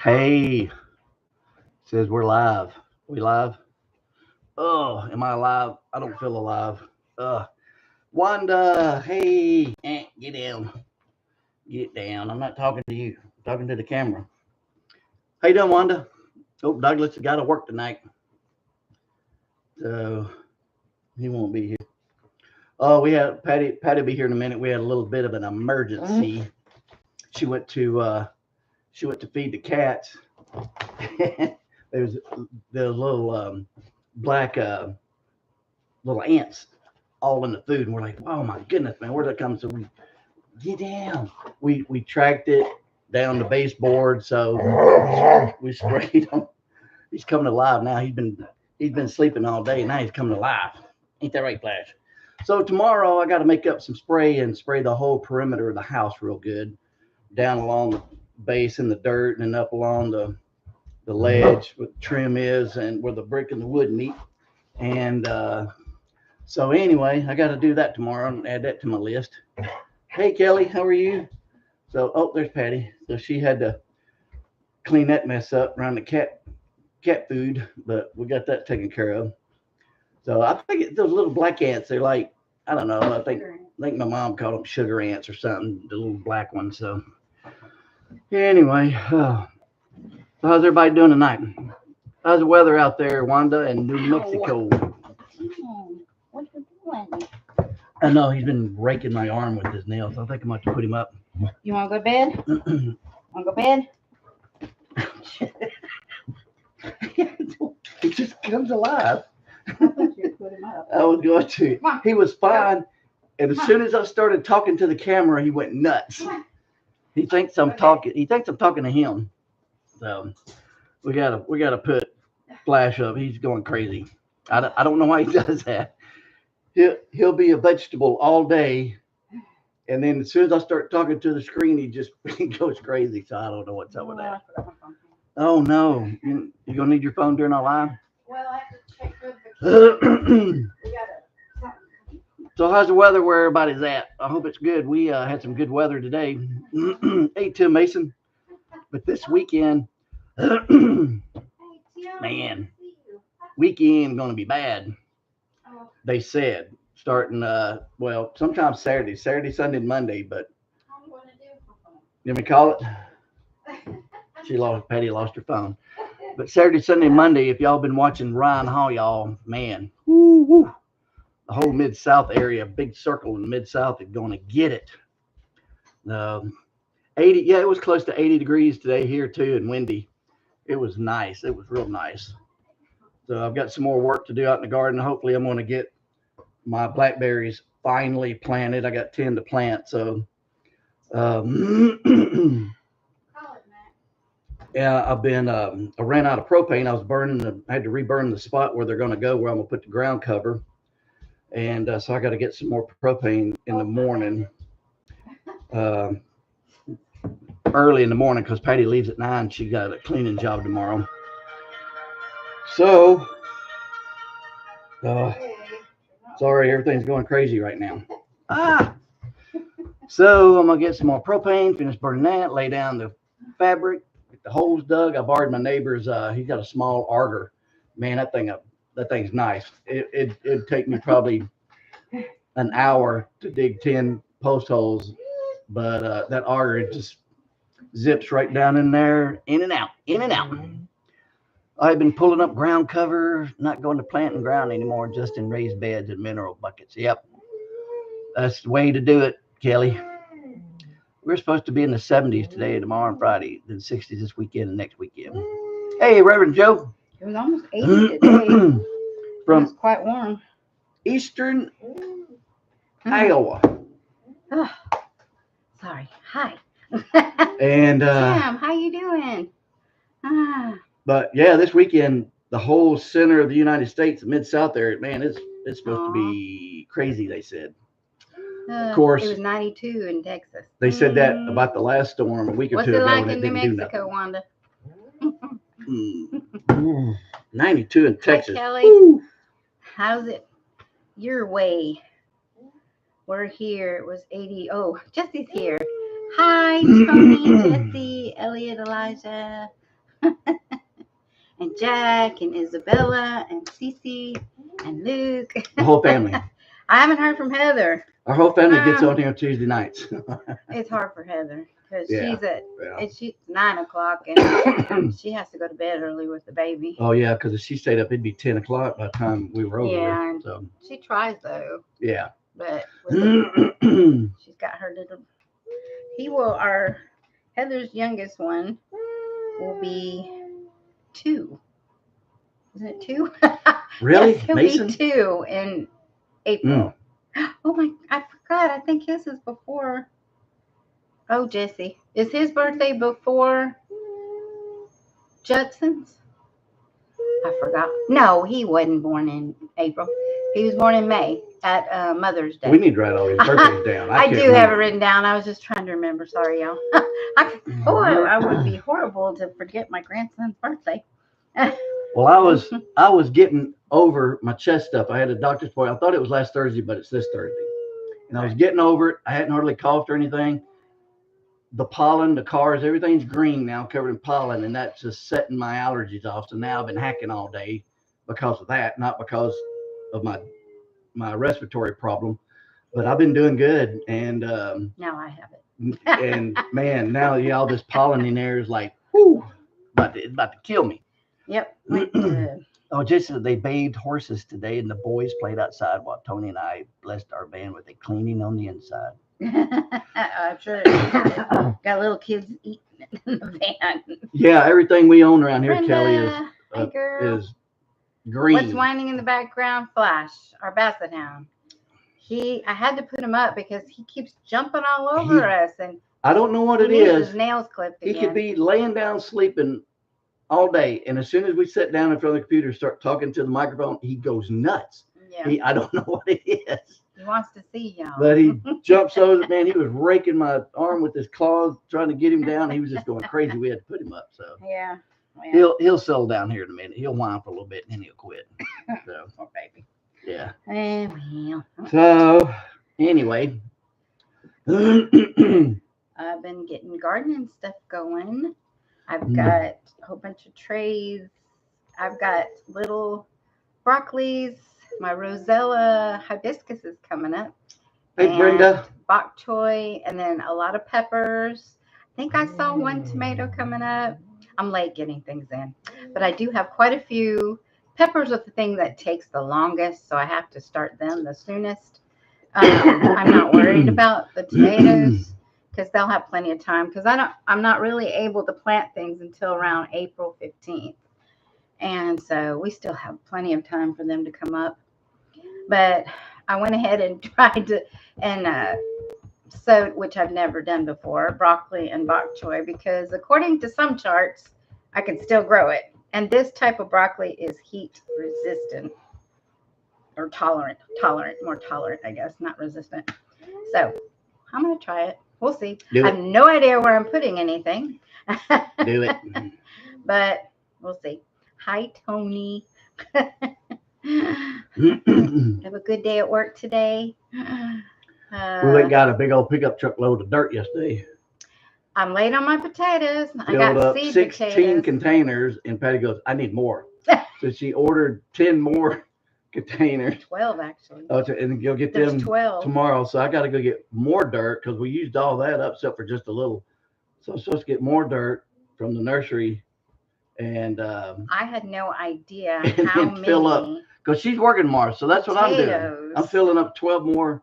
Hey, says we're live. We live? Oh, am I alive? I don't feel alive. Wanda, hey, get down. Get down. I'm not talking to you. I'm talking to the camera. How you doing, Wanda? Oh, Douglas has got to work tonight. So he won't be here. Oh, we had Patty will be here in a minute. We had a little bit of an emergency. She went to feed the cats. There's little black little ants all in the food, and we're like, oh my goodness, man, where'd that come? So we get down. We tracked it down the baseboard, so we sprayed him. He's coming alive now. He's been sleeping all day, and now he's coming alive. Ain't that right, Flash? So tomorrow I got to make up some spray and spray the whole perimeter of the house real good, down along the base in the dirt and up along the ledge where the trim is and where the brick and the wood meet. And so anyway, I got to do that tomorrow and add that to my list. Hey, Kelly, how are you? So, oh, there's Patty. So she had to clean that mess up around the cat food, but we got that taken care of. So I think those little black ants, they're like, I don't know, I think my mom called them sugar ants or something, the little black ones. So anyway, so how's everybody doing tonight? How's the weather out there, Wanda, in New Mexico? What you doing? I know he's been raking my arm with his nails. I think I'm going to put him up. You want to go to bed? Want to go to bed? He just comes alive. I thought you put him up. I was going to. He was fine. And as soon as I started talking to the camera, he went nuts. He thinks I'm talking. He thinks I'm talking to him. So we gotta put Flash up. He's going crazy. I don't know why he does that. He'll be a vegetable all day, and then as soon as I start talking to the screen, he goes crazy. So I don't know what's up with that. Oh no, you gonna need your phone during our live? Well, I have to check the So how's the weather where everybody's at? I hope it's good. We had some good weather today. Hey, Tim Mason. But this weekend, man, weekend gonna be bad. They said starting well, sometimes Saturday, Sunday, and Monday. But let me call it. Patty lost her phone. But Saturday, Sunday, Monday, if y'all been watching Ryan Hall, y'all, man, woo, the whole Mid-South area, big circle in the Mid-South is going to get it. 80, yeah, it was close to 80 degrees today here too, and windy. It was nice. It was real nice. So I've got some more work to do out in the garden. Hopefully I'm going to get my blackberries finally planted. I got 10 to plant. So yeah, I ran out of propane. I had to reburn the spot where they're going to go, where I'm going to put the ground cover. And so I got to get some more propane in the morning, early in the morning, because Patty leaves at 9. She got a cleaning job tomorrow. So, sorry, everything's going crazy right now. So I'm going to get some more propane, finish burning that, lay down the fabric, get the holes dug. I borrowed my neighbor's, he's got a small auger. Man, that thing's nice. It'd take me probably an hour to dig 10 post holes, but that auger, it just zips right down in there, in and out. I've been pulling up ground cover, not going to planting ground anymore, just in raised beds and mineral buckets. Yep, that's the way to do it, Kelly. We're supposed to be in the 70s today, tomorrow, and Friday, then 60s this weekend and next weekend. Hey, Reverend Joe. It was almost 80 today. From quite warm. Eastern Iowa. Oh, sorry. Hi. And Sam, how you doing? But yeah, this weekend, the whole center of the United States, the Mid-South area, man, it's supposed to be crazy, they said. Of course, it was 92 in Texas. They said that about the last storm a week or two ago. What's it like and in New Mexico, Wanda? 92 in Texas. Hi, Kelly. Woo. How's it your way? We're here. It was 80. Oh, Jesse's here. Hi, Tony, Jesse, Elliot, Elijah, And Jack and Isabella and Cece and Luke. The whole family. I haven't heard from Heather. Our whole family gets on here Tuesday nights. It's hard for Heather because Yeah, she's at yeah. she's 9 o'clock and she has to go to bed early with the baby. Oh yeah, because if she stayed up, it'd be 10 o'clock by the time we were over Yeah, there. and So she tries though, yeah. but she's got her little. Our Heather's youngest one will be 2. Isn't it 2? Really? Yes, he'll Mason? be 2 in April. Oh my! I forgot. I think his is before. Oh, Jesse, is his birthday before Judson's? I forgot. No, he wasn't born in April. He was born in May at Mother's Day. We need to write all these birthdays down. I do have it written down. I was just trying to remember. Sorry, y'all. I would be horrible to forget my grandson's birthday. Well, I was getting over my chest stuff. I had a doctor's appointment. I thought it was last Thursday, but it's this Thursday. And I was getting over it. I hadn't hardly coughed or anything. The pollen, the cars, everything's green now, covered in pollen, and that's just setting my allergies off. So now I've been hacking all day because of that, not because of my respiratory problem. But I've been doing good, and now I have it. And man, now all this pollen in there is like, whoo, about to kill me. Yep. Oh, just they bathed horses today, and the boys played outside while Tony and I blessed our van with a cleaning on the inside. I'm sure got little kids eating in the van. Yeah, everything we own around here, Brenda, Kelly, is green. What's whining in the background? Flash, our basset hound. I had to put him up because he keeps jumping all over us, and I don't know what it is. His nails clipped again. He could be laying down sleeping all day, and as soon as we sit down in front of the computer, start talking to the microphone, he goes nuts. Yeah. I don't know what it is. He wants to see y'all. But he jumps over. Man, he was raking my arm with his claws, trying to get him down. He was just going crazy. We had to put him up. So yeah. Well, he'll settle down here in a minute. He'll whine for a little bit, and then he'll quit. So poor baby. Yeah. Well. So anyway, I've been getting gardening stuff going. I've got a whole bunch of trays. I've got little broccolis. My Rosella hibiscus is coming up. Hey, Brenda. Bok choy, and then a lot of peppers. I think I saw one tomato coming up. I'm late getting things in, but I do have quite a few. Peppers are the thing that takes the longest, so I have to start them the soonest. I'm not worried about the tomatoes because they'll have plenty of time. Because I'm not really able to plant things until around April 15th, and so we still have plenty of time for them to come up. But I went ahead and tried to sowed, which I've never done before, broccoli and bok choy, because according to some charts, I can still grow it. And this type of broccoli is heat resistant or more tolerant, I guess, not resistant. So I'm going to try it. We'll see. I have no idea where I'm putting anything. Do it. But we'll see. Hi, Tony. Have a good day at work today. We went and got a big old pickup truck load of dirt yesterday. I'm late on my potatoes. I got got 16 potatoes. Containers, and Patty goes, I need more. So she ordered 10 more containers. 12, actually. Oh, and go get There's them 12. tomorrow. So I got to go get more dirt because we used all that up except for just a little. So I'm supposed to get more dirt from the nursery. And I had no idea and how then many. fill up because she's working tomorrow. So that's what I'm doing. I'm filling up 12 more.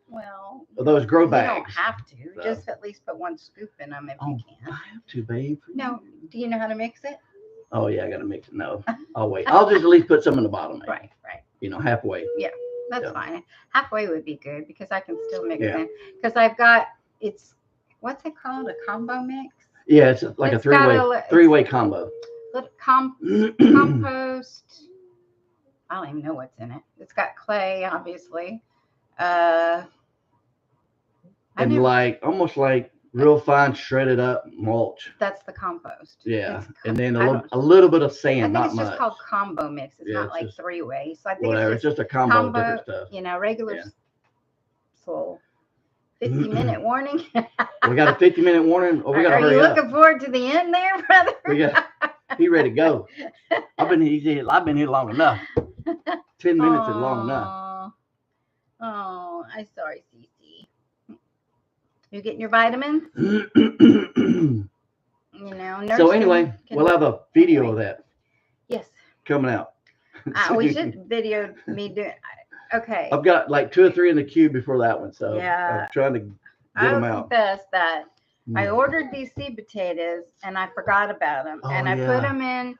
Well, of those grow bags. You don't have to. So. Just at least put one scoop in them if you can. I have to, babe. No. Do you know how to mix it? Oh, yeah, I got to mix it. No, I'll wait. I'll just at least put some in the bottom. Maybe. Right. You know, halfway. Yeah, that's fine. Halfway would be good because I can still mix it in. Because I've got, what's it called? A combo mix? Yeah, it's like a three-way combo. Compost. I don't even know what's in it. It's got clay, obviously. Almost like real fine shredded up mulch. That's the compost. Yeah, and then a little bit of sand. I think it's just called combo mix. It's not like three-way. So I think it's just a combo of different stuff. Regular. So 50-minute warning. We got a 50-minute warning. Oh, we got to hurry up. Are you looking forward to the end there, brother? He ready to go. I've been here long enough. 10 minutes is long enough. Oh, I'm sorry, Cece. You getting your vitamins? So anyway, we'll have a video of that. Yes. Coming out. We should video me doing. Okay. I've got like 2 or 3 in the queue before that one, so yeah. I'm trying to get them out. I'll confess that I ordered these seed potatoes and I forgot about them, and I put them in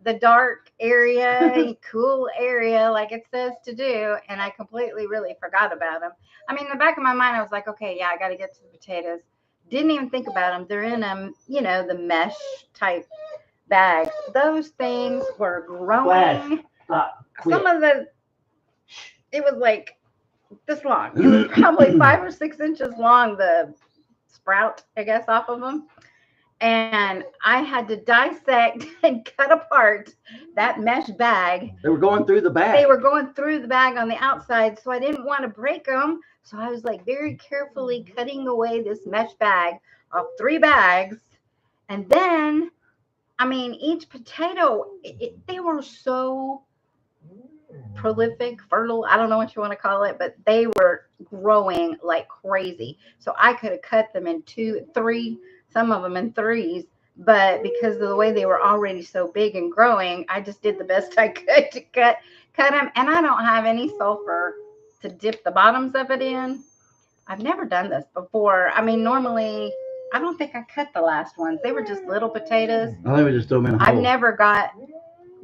the dark area, cool area, like it says to do, and I completely really forgot about them. I mean, in the back of my mind, I was like, okay, yeah, I got to get to the potatoes. Didn't even think about them. They're in the mesh type bags. Those things were growing. It was like this long. It was probably 5 or 6 inches long, the sprout, I guess, off of them. And I had to dissect and cut apart that mesh bag. They were going through the bag. They were going through the bag on the outside, so I didn't want to break them. So I was like very carefully cutting away this mesh bag off 3 bags. And then, I mean, each potato, they were so prolific, fertile, I don't know what you want to call it, but they were growing like crazy. So I could have cut them in 2, 3, some of them in 3s, but because of the way they were already so big and growing, I just did the best I could to cut them. And I don't have any sulfur to dip the bottoms of it in. I've never done this before. I mean, normally, I don't think I cut the last ones. They were just little potatoes. I think we just threw them in a hole. I've never got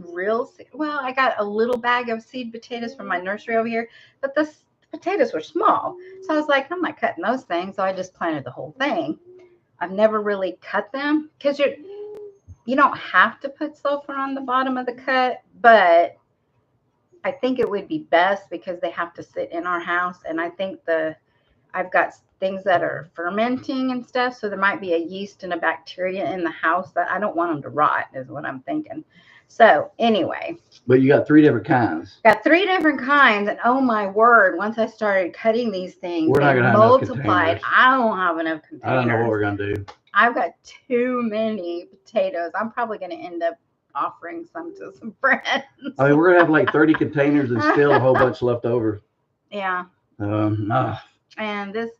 I got a little bag of seed potatoes from my nursery over here, but the potatoes were small. So I was like, I'm not cutting those things. So I just planted the whole thing. I've never really cut them because you don't have to put sulfur on the bottom of the cut, but I think it would be best because they have to sit in our house. And I think I've got things that are fermenting and stuff. So there might be a yeast and a bacteria in the house that I don't want them to rot is what I'm thinking. So anyway. But you got 3 different kinds. Got 3 different kinds. And oh my word, once I started cutting these things, they multiplied. I don't have enough containers. I don't know what we're going to do. I've got too many potatoes. I'm probably going to end up offering some to some friends. I mean, we're going to have like 30 containers and still a whole bunch left over. Yeah. And this,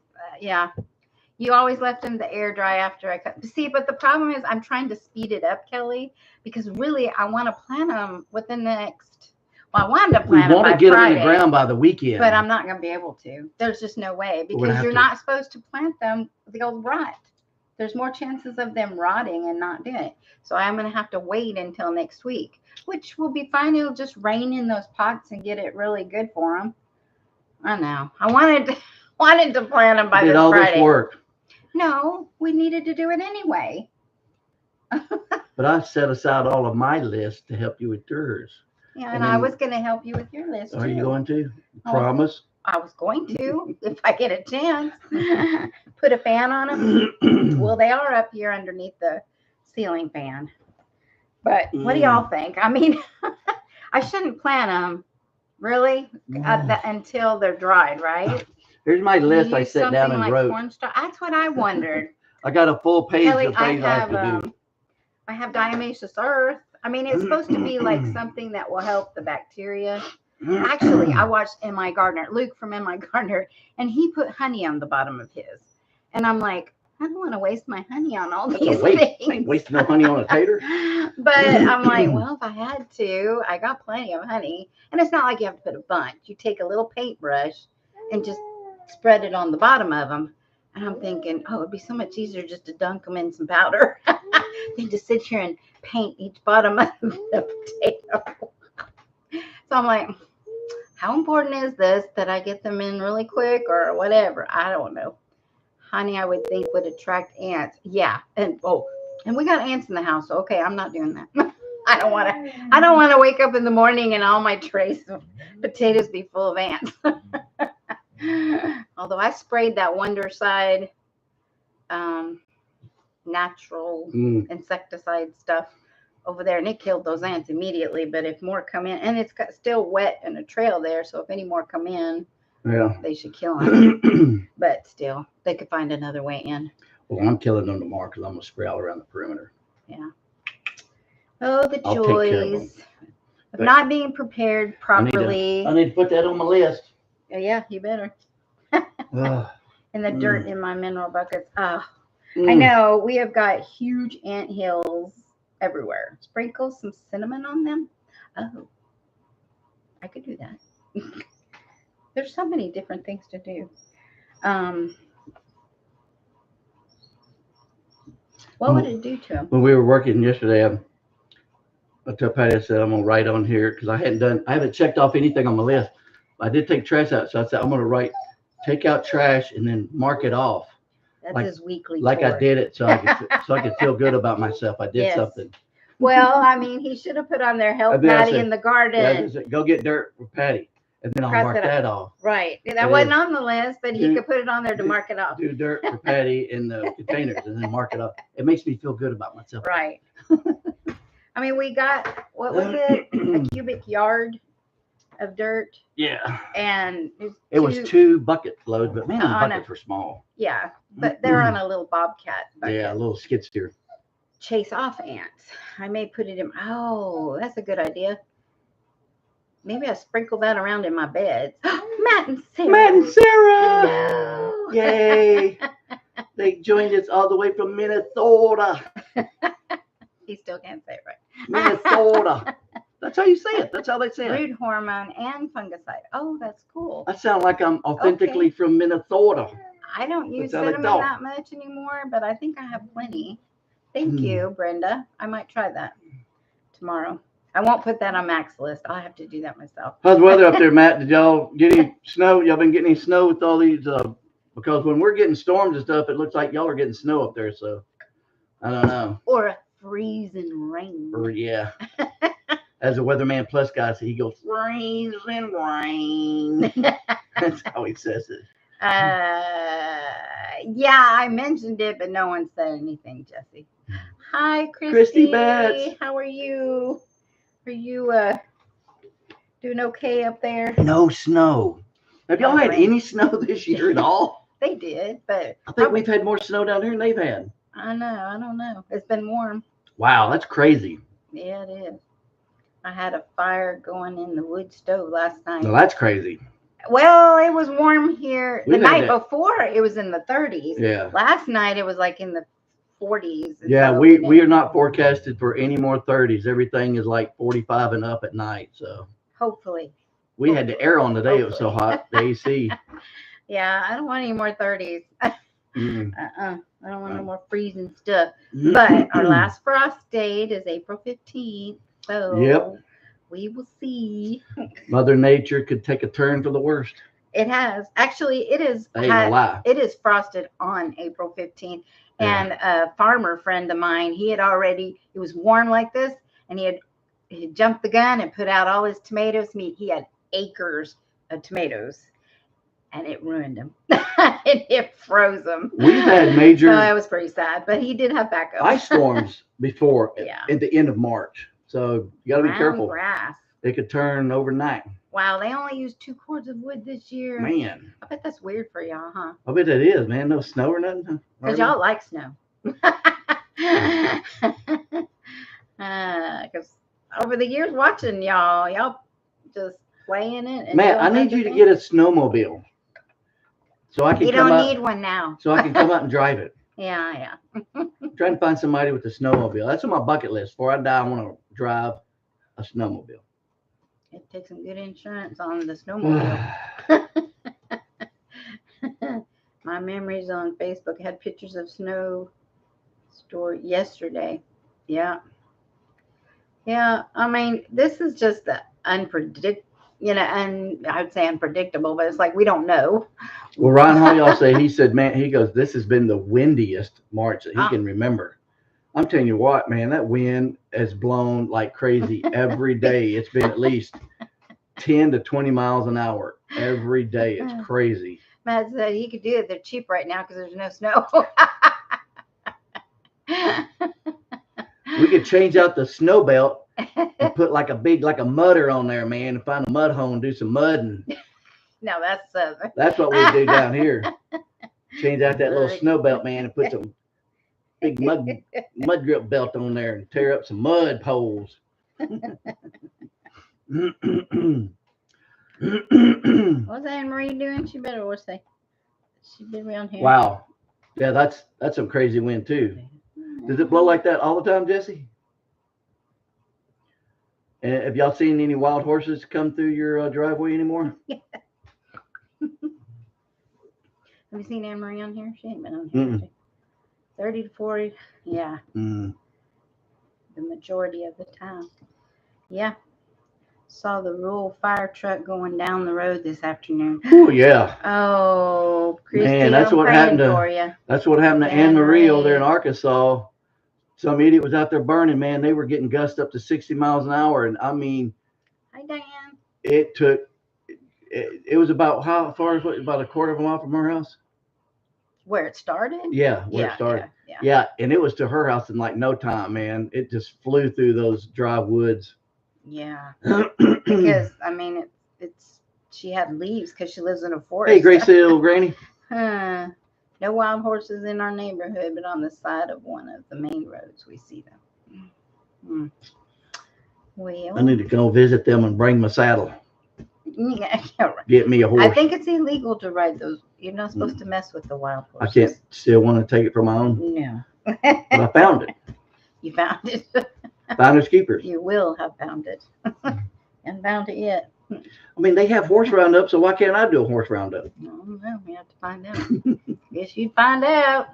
you always left them to air dry after I cut. See, but the problem is I'm trying to speed it up, Kelly, because really I want to plant them within the next. Well, I wanted to plant them by Friday. We want to get them in the ground by the weekend. But I'm not going to be able to. There's just no way because you're not supposed to plant them. They'll rot. There's more chances of them rotting and not doing it. So I'm going to have to wait until next week, which will be fine. It'll just rain in those pots and get it really good for them. I know. I wanted to plant them by this Friday. Did all this work? No, we needed to do it anyway. But I set aside all of my list to help you with yours. Yeah, and I was going to help you with your list. Are you going to? Promise? I was going to, if I get a chance. Put a fan on them. Well, they are up here underneath the ceiling fan. But what do y'all think? I mean, I shouldn't plant them, really, until they're dried, right? Here's my list I sat down and wrote. That's what I wondered. I got a full page of things I have to do. I have diatomaceous earth. I mean, it's supposed to be like something that will help the bacteria. Actually, I watched M.I. Gardner, Luke from M.I. Gardner, and he put honey on the bottom of his. And I'm like, I don't want to waste my honey on all these things. I ain't wasting no honey on a tater. But I'm like, well, if I had to, I got plenty of honey. And it's not like you have to put a bunch. You take a little paintbrush and just spread it on the bottom of them. And I'm thinking, oh, it'd be so much easier just to dunk them in some powder than to sit here and paint each bottom of the potato. So I'm like, how important is this that I get them in really quick or whatever? I don't know. Honey, I would think would attract ants. Yeah. And we got ants in the house. So okay, I'm not doing that. I don't want to wake up in the morning and all my trays of potatoes be full of ants. Although I sprayed that Wondercide natural insecticide stuff over there, and it killed those ants immediately. But if more come in, and it's still wet and a trail there, so if any more come in, they should kill them. But still, they could find another way in. Well, I'm killing them tomorrow because I'm gonna spray all around the perimeter. Yeah. Oh, the I'll take care of them. joys of But not being prepared properly. I need to put that on my list. Oh, yeah, you better. Ugh. And the dirt in my mineral buckets. Oh, I Mm. know. We have got huge ant hills everywhere. Sprinkle some cinnamon on them. Oh, I could do that. There's so many different things to do. What would it do to them? When we were working yesterday, I told Patty, I said, I'm going to write on here because I haven't checked off anything on my list. I did take trash out. So I said, I'm going to take out trash and then mark it off. That's like, his weekly like chore. I did it so I could feel good about myself. I did something. Well, I mean, he should have put on there, help Patty in the garden. Yeah, go get dirt for Patty. And then I'll mark that off. Right. That wasn't on the list, but he could put it on there to mark it off. Do dirt for Patty in the containers and then mark it off. It makes me feel good about myself. Right. I mean, we got, what was it? A cubic yard of dirt. Yeah. And it was 2 bucket loads, but man, the buckets were small. Yeah. But they're on a little bobcat bucket. Yeah, a little skid steer. Chase off ants. I may put it in. Oh, that's a good idea. Maybe I sprinkle that around in my bed. Matt and Sarah. No. Yay. They joined us all the way from Minnesota. He still can't say it right. Minnesota. That's how you say it. That's how they say it. Root hormone and fungicide. Oh, that's cool. I sound like I'm authentically from Minnesota. I don't use cinnamon that much anymore, but I think I have plenty. Thank you, Brenda. I might try that tomorrow. I won't put that on Mac's list. I'll have to do that myself. How's the weather up there, Matt? Did y'all get any snow? Y'all been getting any snow with all these? Because when we're getting storms and stuff, it looks like y'all are getting snow up there. So I don't know. Or a freezing rain. Or yeah. As a Weatherman Plus guy, so he goes freezing rain. That's how he says it. Yeah, I mentioned it, but no one said anything, Jesse. Hi, Christy Betts. How are you? Are you doing okay up there? No snow. Have y'all had any snow this year at all? They did, but I think we've had more snow down here than they've had. I know. I don't know. It's been warm. Wow, that's crazy. Yeah, it is. I had a fire going in the wood stove last night. No, that's crazy. Well, it was warm here. The night before, it was in the 30s. Yeah. Last night, it was like in the 40s. Yeah, we are not forecasted for any more 30s. Everything is like 45 and up at night. So hopefully. We had the air on today. It was so hot. The AC. Yeah, I don't want any more 30s. I don't want no more freezing stuff. But our last frost date is April 15th. So we will see. Mother Nature could take a turn for the worst. It has. Actually, it is. It is frosted on April 15th. Yeah. And a farmer friend of mine, it was warm like this, and he had jumped the gun and put out all his tomatoes. He had acres of tomatoes, and it ruined them. It froze them. We've had major. So that was pretty sad, but he did have backup. Ice storms before at the end of March. So you got to be careful. Grass. They could turn overnight. Wow, they only used 2 cords of wood this year. Man. I bet that's weird for y'all, huh? I bet that is, man. No snow or nothing. Because y'all like snow. Because over the years watching y'all just play in it. And man, I need you to get a snowmobile. So I can You don't need one now. So I can come out and drive it. Yeah. I'm trying to find somebody with a snowmobile. That's on my bucket list. Before I die, I want to drive a snowmobile. It takes some good insurance on the snowmobile. My memories on Facebook had pictures of snow store yesterday. Yeah. I mean, this is just unpredictable. And I would say unpredictable, but it's like we don't know. Well, Ryan, how y'all say? He said, man, he goes, this has been the windiest March that he can remember. I'm telling you what, man, that wind has blown like crazy every day. It's been at least 10 to 20 miles an hour every day. It's crazy. Matt said he could do it. They're cheap right now because there's no snow. We could change out the snow belt and put like a mudder on there, man, and find a mud hole and do some mudding. No, that's southern. That's what we do down here. Change out that little snow belt, man, and put some big mud grip belt on there and tear up some mud poles. What's Anne Marie doing? She better what's say? She been around here. Wow. Yeah, that's some crazy wind too. Does it blow like that all the time, Jesse? And have y'all seen any wild horses come through your driveway anymore? Have you seen Anne Marie on here? She ain't been on here. 30 to 40. Yeah. The majority of the time. Yeah. Saw the rural fire truck going down the road this afternoon. Oh yeah. Oh, Christy, man, that's what happened to. That's what happened to Anne Marie over there in Arkansas. Some idiot was out there burning. Man, they were getting gusts up to 60 miles an hour, and I mean, hi Diane. It took. It was about how far? About a quarter of a mile from her house. Where it started? Yeah, where it started. Yeah, and it was to her house in like no time, man. It just flew through those dry woods. Yeah, because I mean, she had leaves because she lives in a forest. Hey, Grace Hill, Granny. No wild horses in our neighborhood, but on the side of one of the main roads we see them. Well, I need to go visit them and bring my saddle. Yeah, get me a horse. I think it's illegal to ride those. You're not supposed to mess with the wild horses. I can't still want to take it for my own. No. But I found it. You found it. Finders keepers. You will have found it. Haven't found it yet. I mean, they have horse roundup, so why can't I do a horse roundup? Well, we have to find out. Guess you'd find out.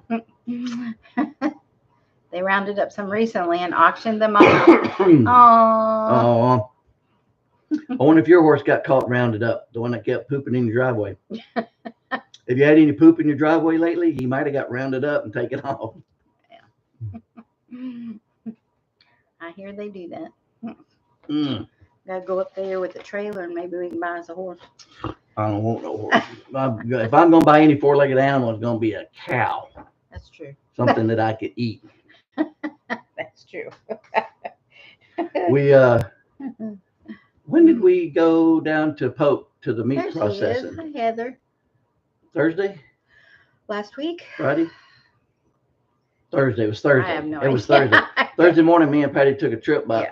They rounded up some recently and auctioned them off. Oh. I wonder if your horse got caught rounded up, the one that kept pooping in your driveway. Have you had any poop in your driveway lately? He might have got rounded up and taken off. Yeah. I hear they do that. Gotta go up there with the trailer and maybe we can buy us a horse. I don't want no horse. If I'm going to buy any four-legged animal, it's going to be a cow. That's true. Something that I could eat. That's true. We when did we go down to Pope to the meat processing? Hi, Heather. Thursday? Last week? Friday? Thursday. It was Thursday. I have no idea. It was idea. Thursday. Thursday morning, me and Patty took a trip about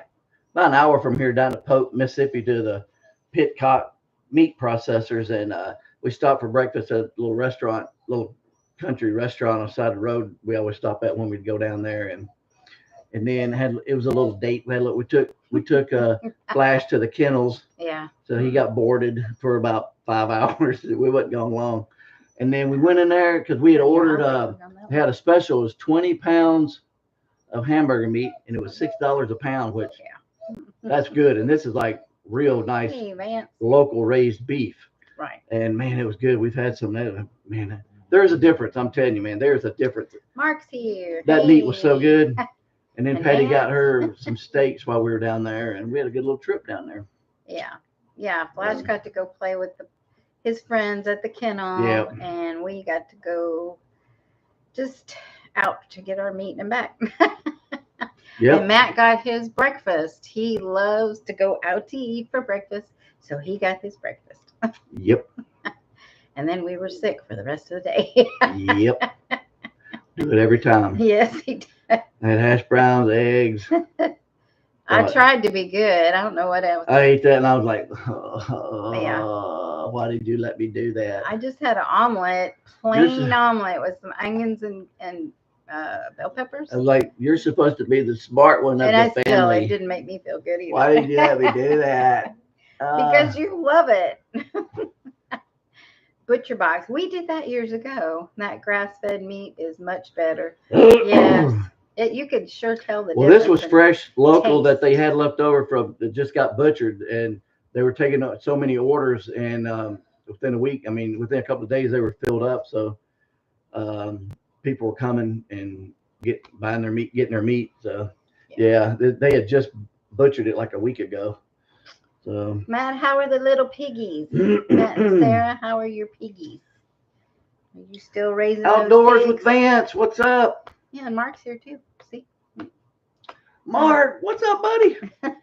an hour from here down to Pope, Mississippi to the Pitcock meat processors. And we stopped for breakfast at a little restaurant, little country restaurant on the side of the road. We always stop at when we'd go down there. And then it was a little date. We took Flash to the kennels. Yeah. So he got boarded for about 5 hours. We wasn't gone long. And then we went in there because we had ordered, they had a special. It was 20 pounds of hamburger meat and it was $6 a pound, which that's good. And this is like real nice local raised beef. Right. And man, it was good. We've had some, man, there's a difference. I'm telling you, man, there's a difference. Mark's here. That meat was so good. And then Patty got her some steaks while we were down there, and we had a good little trip down there. Yeah. Yeah. Flash got to go play with his friends at the kennel, and we got to go just out to get our meat and back. And Matt got his breakfast. He loves to go out to eat for breakfast, so he got his breakfast. Yep. And then we were sick for the rest of the day. Yep. Do it every time. Yes, he did. I had hash browns, eggs. I tried to be good. I don't know what else. I ate that and I was like, yeah. Why did you let me do that? I just had an omelet, plain omelet with some onions and bell peppers. I was like, you're supposed to be the smart one of the family. It didn't make me feel good either. Why did you let me do that? Because you love it. Butcher box. We did that years ago. That grass-fed meat is much better. Yes. You could sure tell the difference. Well, this was fresh, local that they had left over from that just got butchered, and they were taking so many orders, and within a week, I mean, within a couple of days, they were filled up. So people were coming and buying their meat, getting their meat. So yeah, they had just butchered it like a week ago. So Matt, how are the little piggies? Matt and Sarah, how are your piggies? Are you still raising outdoors those with Vance? What's up? Yeah, and Mark's here too. See, Mark, what's up, buddy?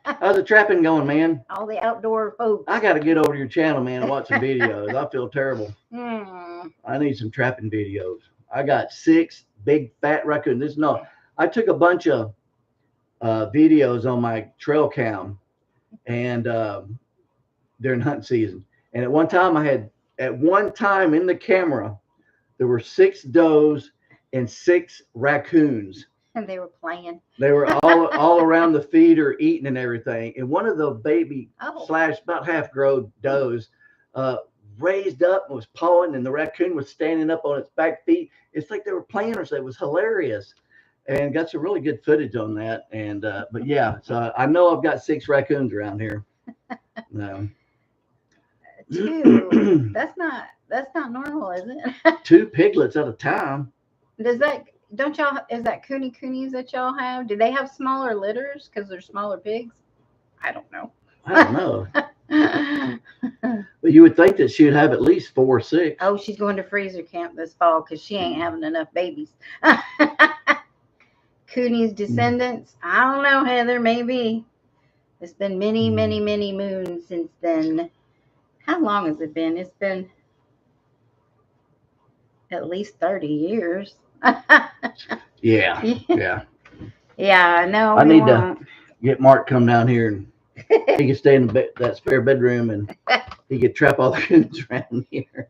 How's the trapping going, man? All the outdoor folks. I got to get over to your channel, man, and watch some videos. I feel terrible. I need some trapping videos. I got 6 big fat raccoon. This no. I took a bunch of videos on my trail cam, and during hunting season. And at one time in the camera, there were 6 does and 6 raccoons. And they were playing. They were all around the feeder eating and everything. And one of the baby slash about half grown does raised up and was pawing, and the raccoon was standing up on its back feet. It's like they were playing or something. It was hilarious. And got some really good footage on that. And but yeah, so I know I've got 6 raccoons around here. No. 2. That's not normal, is it? 2 piglets at a time. Is that coonies that y'all have? Do they have smaller litters because they're smaller pigs? I don't know. I don't know. But you would think that she would have at least 4 or 6. Oh, she's going to freezer camp this fall because she ain't having enough babies. Cooney's descendants? I don't know, Heather. Maybe. It's been many, many, many moons since then. How long has it been? It's been at least 30 years. Yeah. Yeah, no. I need to get Mark come down here, and he can stay in that spare bedroom, and he could trap all the coons around here.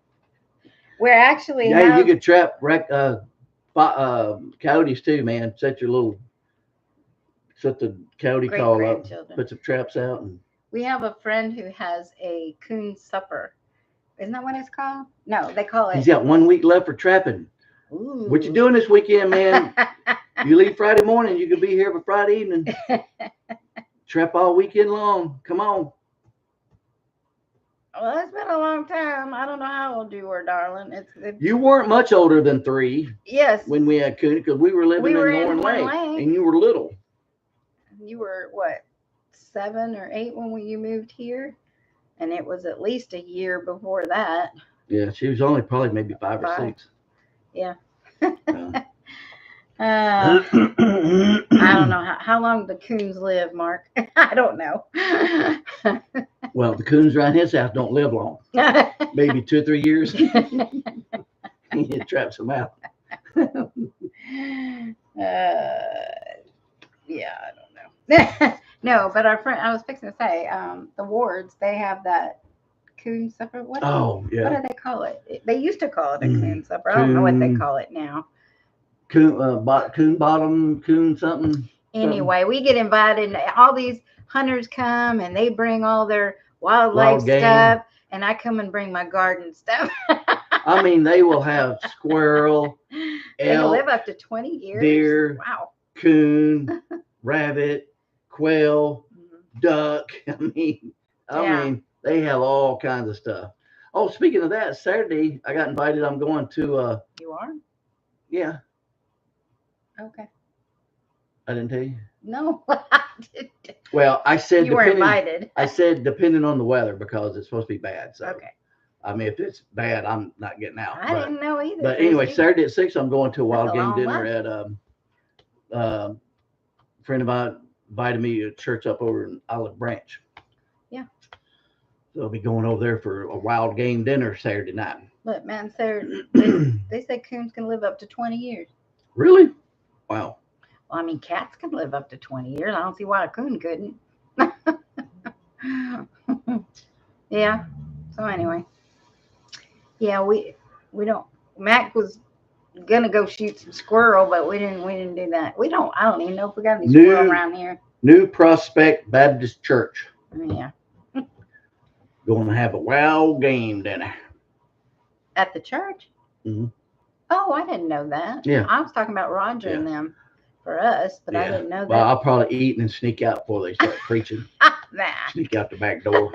We're actually you could trap coyotes too, man. Set the coyote call up, put some traps out. And we have a friend who has a coon supper. Isn't that what it's called? No, they call it. He's got 1 week left for trapping. Ooh. What you doing this weekend, man? You leave Friday morning, you could be here for Friday evening. Trap all weekend long. Come on. Well, it's been a long time. I don't know how old you were, darling. You weren't much older than 3. Yes. When we had coon, because we were living in Horn Lake, and you were little. You were what, 7 or 8 when you moved here, and it was at least a year before that. Yeah, she was only probably maybe 5 or 6. Yeah. I don't know how long the coons live, Mark. I don't know. Well, the coons around his house don't live long. Maybe 2 or 3 years. He traps them out. Yeah, I don't know. No, but our friend, I was fixing to say, the Wards, they have that coon supper. What do they call it? They used to call it a coon supper. I don't know what they call it now. Coon bottom, coon something. Anyway, we get invited, and all these hunters come, and they bring all their wildlife stuff, and I come and bring my garden stuff. I mean, they will have squirrel, they elk, live up to 20 years. Deer, wow, coon, rabbit, quail, duck. I mean, they have all kinds of stuff. Oh, speaking of that, Saturday I got invited. I'm going to. You are? Yeah. Okay. I didn't tell you. No. Well, I said you were invited. I said depending on the weather because it's supposed to be bad. So. Okay. I mean, if it's bad, I'm not getting out. I didn't know either. But anyway, Saturday at 6, I'm going to a wild game dinner at a friend of mine invited me to a church up over in Olive Branch. Yeah. So I'll be going over there for a wild game dinner Saturday night. Look, man, they say coons can live up to 20 years. Really? Wow. Well, I mean, cats can live up to 20 years. I don't see why a coon couldn't. Yeah. So anyway. Yeah, we don't. Mac was gonna go shoot some squirrel, but we didn't do that. I don't even know if we got any squirrel around here. New Prospect Baptist Church. Yeah. Going to have a wild game dinner. At the church? Mm-hmm. Oh, I didn't know that. Yeah. I was talking about Roger and them for us, but I didn't know that. Well, I'll probably eat and sneak out before they start preaching. Sneak out the back door.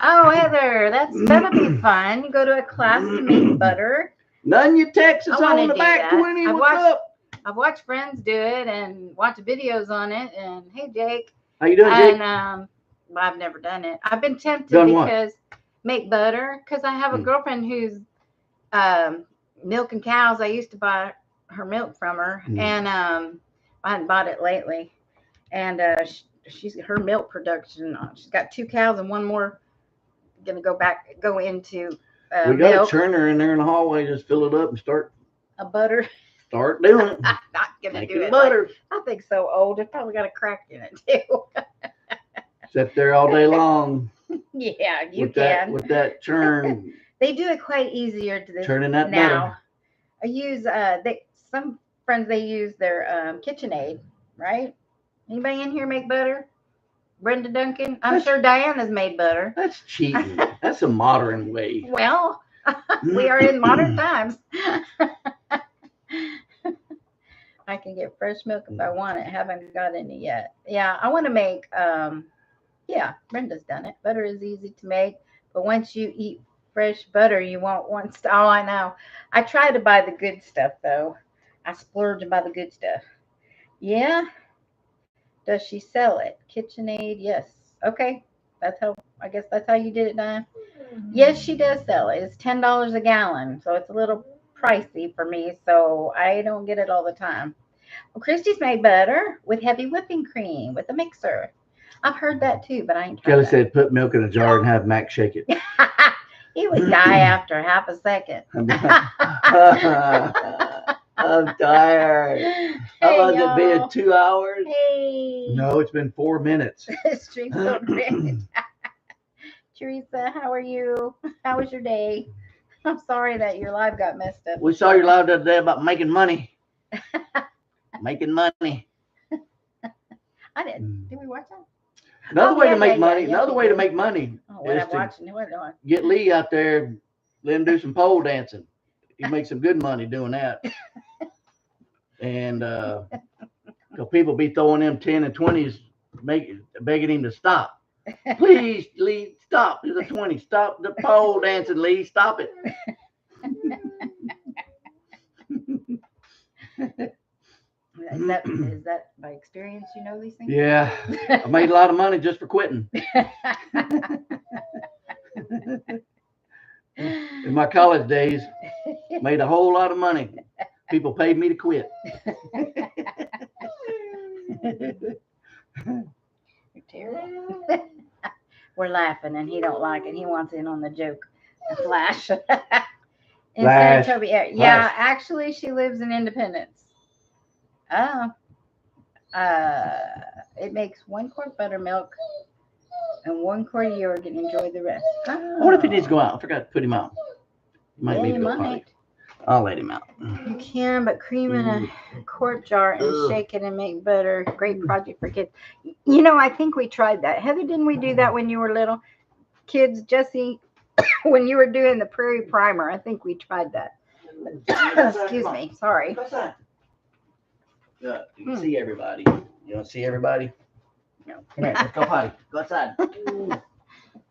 Oh, Heather, that's gonna be fun. You go to a class to make butter. None, Texas on the back 20. I've watched friends do it and watched videos on it. And hey, Jake. How you doing, Jake? And I've never done it. I've been tempted because make butter because I have a girlfriend who's milking cows. I used to buy her milk from her, and I hadn't bought it lately. And she's her milk production. She's got 2 cows and one more gonna go into We got milk, a churner in there in the hallway. Just fill it up and start butter. doing it. I'm not gonna Making do it. butter. I think so old. It's probably got a crack in it too. Sit there all day long. Yeah, you with can. with that churn. They do it quite easier to this Turning that now. butter. I use some friends they use their KitchenAid, right? Anybody in here make butter? Brenda Duncan? I'm sure Diana's made butter. That's cheating. That's a modern way. Well, we are in modern times. I can get fresh milk if I want it. Haven't got any yet. Yeah, I want to make yeah, Brenda's done it. Butter is easy to make, but once you eat fresh butter, you won't want oh, I know. I try to buy the good stuff though. I splurge and buy the good stuff. Yeah. Does she sell it? KitchenAid, yes. Okay. I guess that's how you did it, Diane. Yes, she does sell it. It's $10 a gallon, so it's a little pricey for me, so I don't get it all the time. Well, Christy's made butter with heavy whipping cream with a mixer. I've heard that too, but I ain't tried Kelly that. said put milk in a jar and have Mac shake it. He would die after half a second. I'm tired. How long has it been? 2 hours? Hey. No, it's been 4 minutes. Stream's so great. Teresa, how are you? How was your day? I'm sorry that your live got messed up. We saw your live the other day about making money. Making money. I didn't. Did we watch that? Another way to make money. Another way to make money. Oh, what is I'm watching. What am I? Get Lee out there, let him do some pole dancing. He makes some good money doing that. And people be throwing them 10 and 20s, begging him to stop. Please, Lee, stop. There's a 20. Stop the pole dancing, Lee. Stop it. Is that by experience you know these things? Yeah. I made a lot of money just for quitting. In my college days, made a whole lot of money. People paid me to quit. You're terrible. We're laughing and he don't like it. He wants in on the joke. Flash. In Flash. Saratoga area. Yeah, actually she lives in Independence. Oh. It makes 1 quart buttermilk and 1 quart of yogurt and enjoy the rest. Oh. I wonder if he needs to go out. I forgot to put him out. He might need to go potty. I'll let him out. You can, but cream in a quart jar and shake it and make butter. Great project for kids. You know, I think we tried that. Heather, didn't we do that when you were little? Kids, Jesse, when you were doing the Prairie Primer, I think we tried that. Excuse me. Sorry. You can see everybody. You want to see everybody? No. Come here. Let's go potty. Go outside.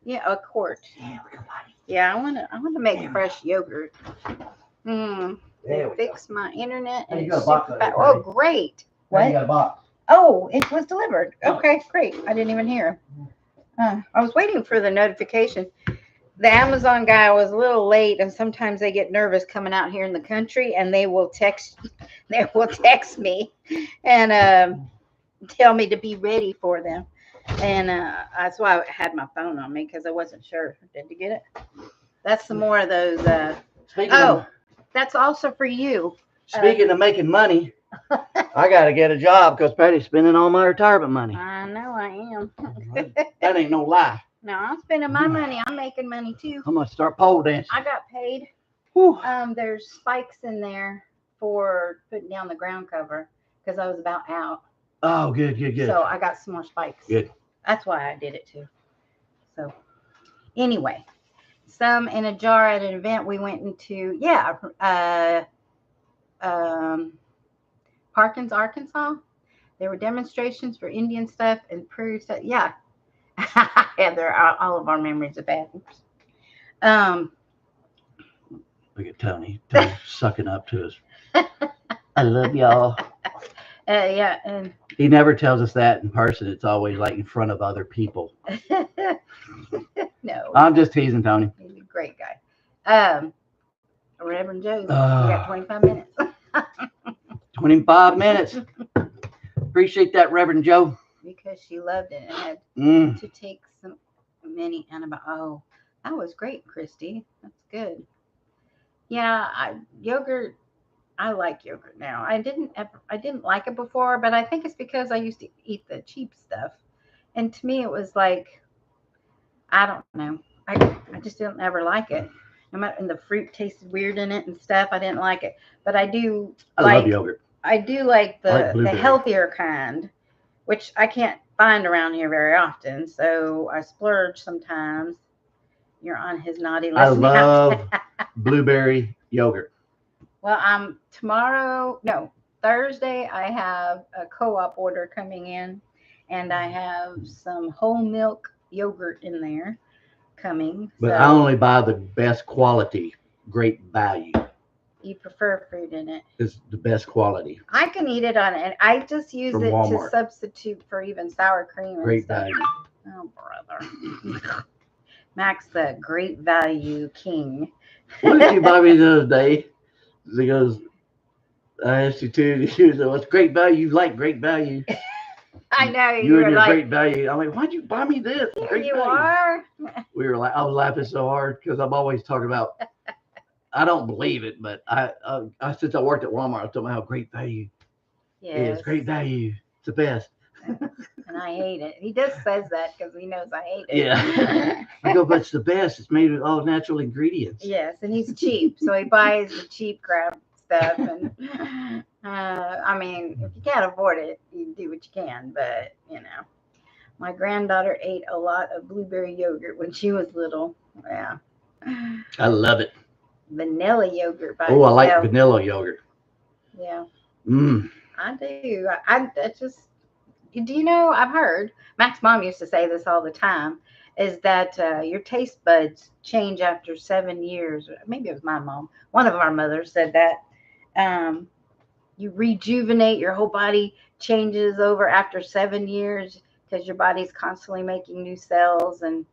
Yeah, a quart. Yeah, we go potty. Yeah, I want to make fresh yogurt. They There we fixed my internet and you it's got a box super on fast. it, Oh, great. What? You got a box. Oh, it was delivered. Okay, great. I didn't even hear. I was waiting for the notification. The Amazon guy was a little late, and sometimes they get nervous coming out here in the country, and they will text me and tell me to be ready for them. And that's why I had my phone on me because I wasn't sure. Did you get it? That's some more of those. That's also for you. Speaking of making money, I got to get a job because Patty's spending all my retirement money. I know I am. That ain't no lie. No, I'm spending my money. I'm making money too. I'm going to start pole dancing. I got paid. Whew. There's spikes in there for putting down the ground cover because I was about out. Oh, good. So I got some more spikes. Good. That's why I did it too. So anyway, some in a jar at an event we went into. Parkins, Arkansas. There were demonstrations for Indian stuff and prairie stuff. Yeah. Yeah, there are all of our memories of bad. Look at Tony. Tony's sucking up to us. I love y'all. Yeah, and he never tells us that in person. It's always like in front of other people. No, I'm just teasing Tony. He's a great guy. Reverend Joe, you got 25 minutes. 25 minutes. Appreciate that, Reverend Joe. Because she loved it and had to take so many antibiotics. Oh, that was great, Christy. That's good. Yeah, yogurt. I like yogurt now. I didn't like it before, but I think it's because I used to eat the cheap stuff, and to me it was like I don't know. I just didn't ever like it. And the fruit tasted weird in it and stuff. I didn't like it, but I love yogurt. I do like I like the blueberry. healthier kind, which I can't find around here very often. So I splurge sometimes. You're on his naughty list. I love blueberry yogurt. Well, Thursday, I have a co-op order coming in, and I have some whole milk yogurt in there coming. But so I only buy the best quality, great value. you prefer fruit in it. It's the best quality. I can eat it on it. I just use From it Walmart. to substitute for even sour cream and Great stuff. value. Oh, brother. Max, the great value king. What did you buy me the other day? He goes, I asked you to. She said, "What's great value? You like great value." I know You and were your like, great value. I'm like, why'd you buy me this? here Great you value. are. We were like, I was laughing so hard because I'm always talking about. I don't believe it, but I since I worked at Walmart, I told me how great value Yes. is. Great value. It's the best. And I hate it. He just says that because he knows I hate it. Yeah. I go, but it's the best. It's made with all natural ingredients. Yes, and he's cheap, so he buys the cheap crap stuff. And I mean, if you can't afford it, you do what you can. But you know, my granddaughter ate a lot of blueberry yogurt when she was little. Yeah. I love it. Vanilla yogurt by Oh, I like itself. vanilla yogurt. Yeah, Mm. I do. I just. Do you know? I've heard Mac's mom used to say this all the time. Is that your taste buds change after 7 years? Maybe it was my mom. One of our mothers said that you rejuvenate, your whole body changes over after 7 years because your body's constantly making new cells and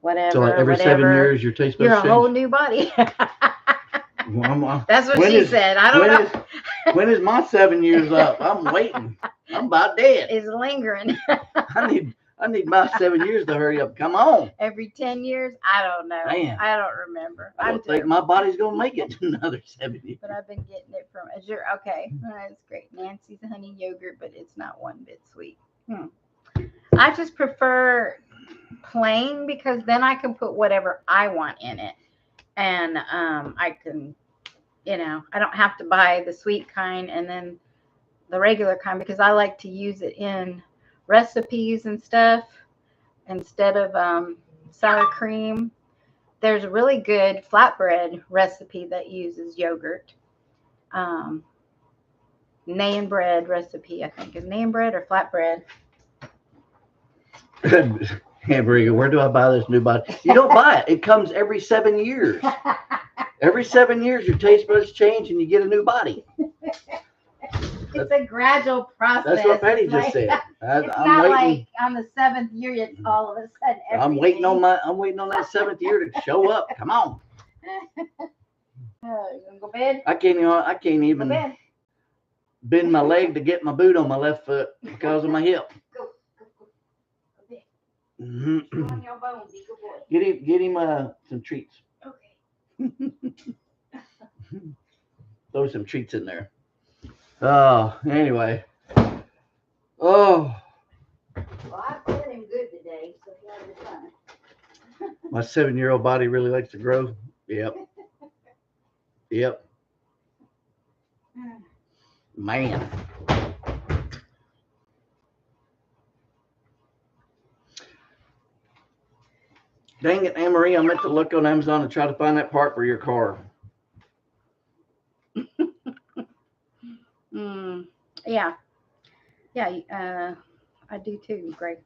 whatever. So like every 7 years, your taste buds you're a change? whole new body. Well, That's what she said. I don't know. When is my 7 years up? I'm waiting. I'm about dead. It's lingering. I need my 7 years to hurry up. Come on. Every 10 years? I don't know. Man. I don't remember. I don't think my body's gonna make it to another 7 years. But I've been getting it from Azure. Okay, that's great. Nancy's honey yogurt, but it's not one bit sweet. I just prefer plain because then I can put whatever I want in it, and I can, I don't have to buy the sweet kind and then the regular kind because I like to use it in recipes and stuff instead of sour cream. There's a really good flatbread recipe that uses yogurt. Naan bread recipe, I think. Is naan bread or flatbread? Hamburger, where do I buy this new body? You don't buy it. It comes every 7 years. Every 7 years, your taste buds change and you get a new body. It's a gradual process. That's what Patty just said. It's I'm not waiting. like on the 7th year, it's all of a sudden. I'm waiting on that 7th year to show up. Come on. You gonna go bed? I can't even Go bed. bend my leg to get my boot on my left foot because of my hip. Go bed. Mhm. Chew on your bone, be a good boy. Get him some treats. Okay. Throw some treats in there. Oh, anyway. Oh, Well, I fed him good today, so he had a good time. my 7-year-old body really likes to grow. Yep. Yep. Man. Dang it, Anne-Marie, I meant to look on Amazon and try to find that part for your car. Yeah. Yeah, I do too, Greg.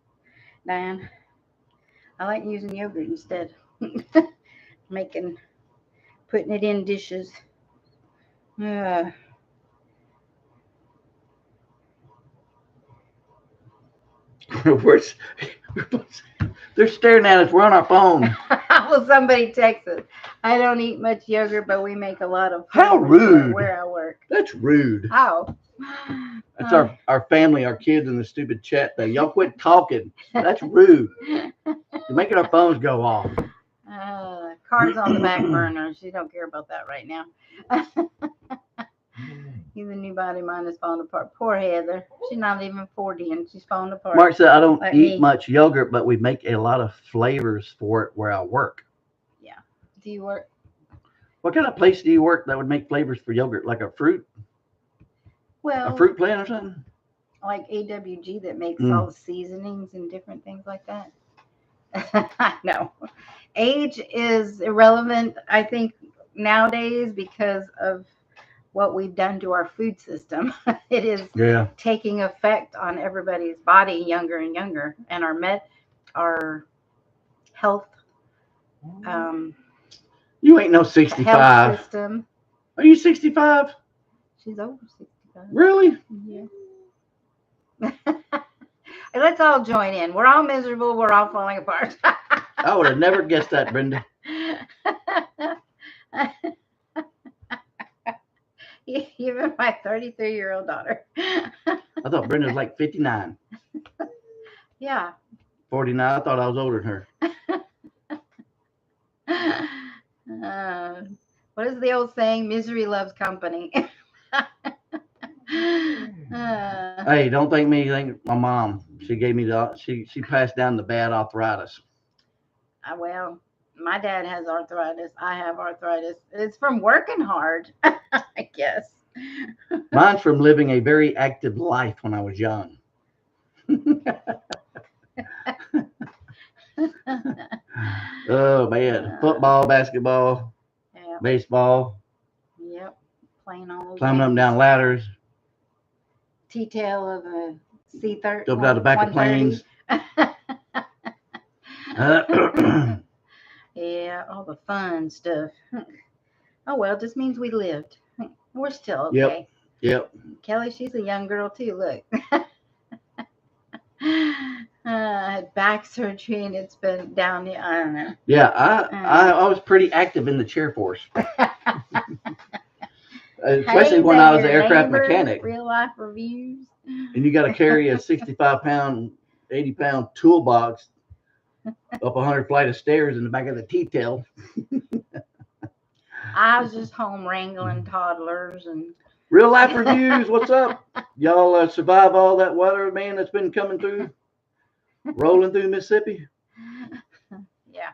Diane. I like using yogurt instead. Putting it in dishes. They're staring at us. We're on our phone. Well, somebody texts us. I don't eat much yogurt, but we make a lot of food. How rude. Where I work. That's rude. How? That's our family, our kids in the stupid chat thing. Y'all quit talking. That's rude. You're making our phones go off. Car's on the back burner. She don't care about that right now. He's a new body. Mine is falling apart. Poor Heather. She's not even 40 and she's falling apart. Mark said, I don't like eat me. much yogurt, but we make a lot of flavors for it where I work. Yeah. Do you work? What kind of place do you work that would make flavors for yogurt? Like a fruit Well, plant or something? Like AWG that makes all the seasonings and different things like that. I know. Age is irrelevant, I think, nowadays because of what we've done to our food system. It is taking effect on everybody's body younger and younger, and our health you ain't no 65. Health system. Are you 65? She's over 65. Really? Yeah. Let's all join in. We're all miserable. We're all falling apart. I would have never guessed that, Brenda. Even my 33-year-old daughter. I thought Brenda was like 59. Yeah. 49. I thought I was older than her. What is the old saying? Misery loves company. Hey, don't think me. Think my mom. She gave me she passed down the bad arthritis. Well, my dad has arthritis. I have arthritis. It's from working hard, I guess. Mine's from living a very active life when I was young. Oh man, football, basketball, baseball. Yep, playing all those climbing up and down ladders. T-tail of a C-30. Jumped out the back of planes. Yeah, all the fun stuff. Oh well, it just means we lived. We're still okay. Yep. Kelly, she's a young girl too. Look. I had back surgery and it's been down the, I don't know. Yeah, I was pretty active in the chair force. Especially when I was an aircraft mechanic. Real life reviews. And you got to carry a 65-pound, 80-pound toolbox up 100 flight of stairs in the back of the T-tail. I was just home wrangling toddlers and real life reviews. What's up? Y'all survive all that weather, man, that's been coming through, rolling through Mississippi? Yeah,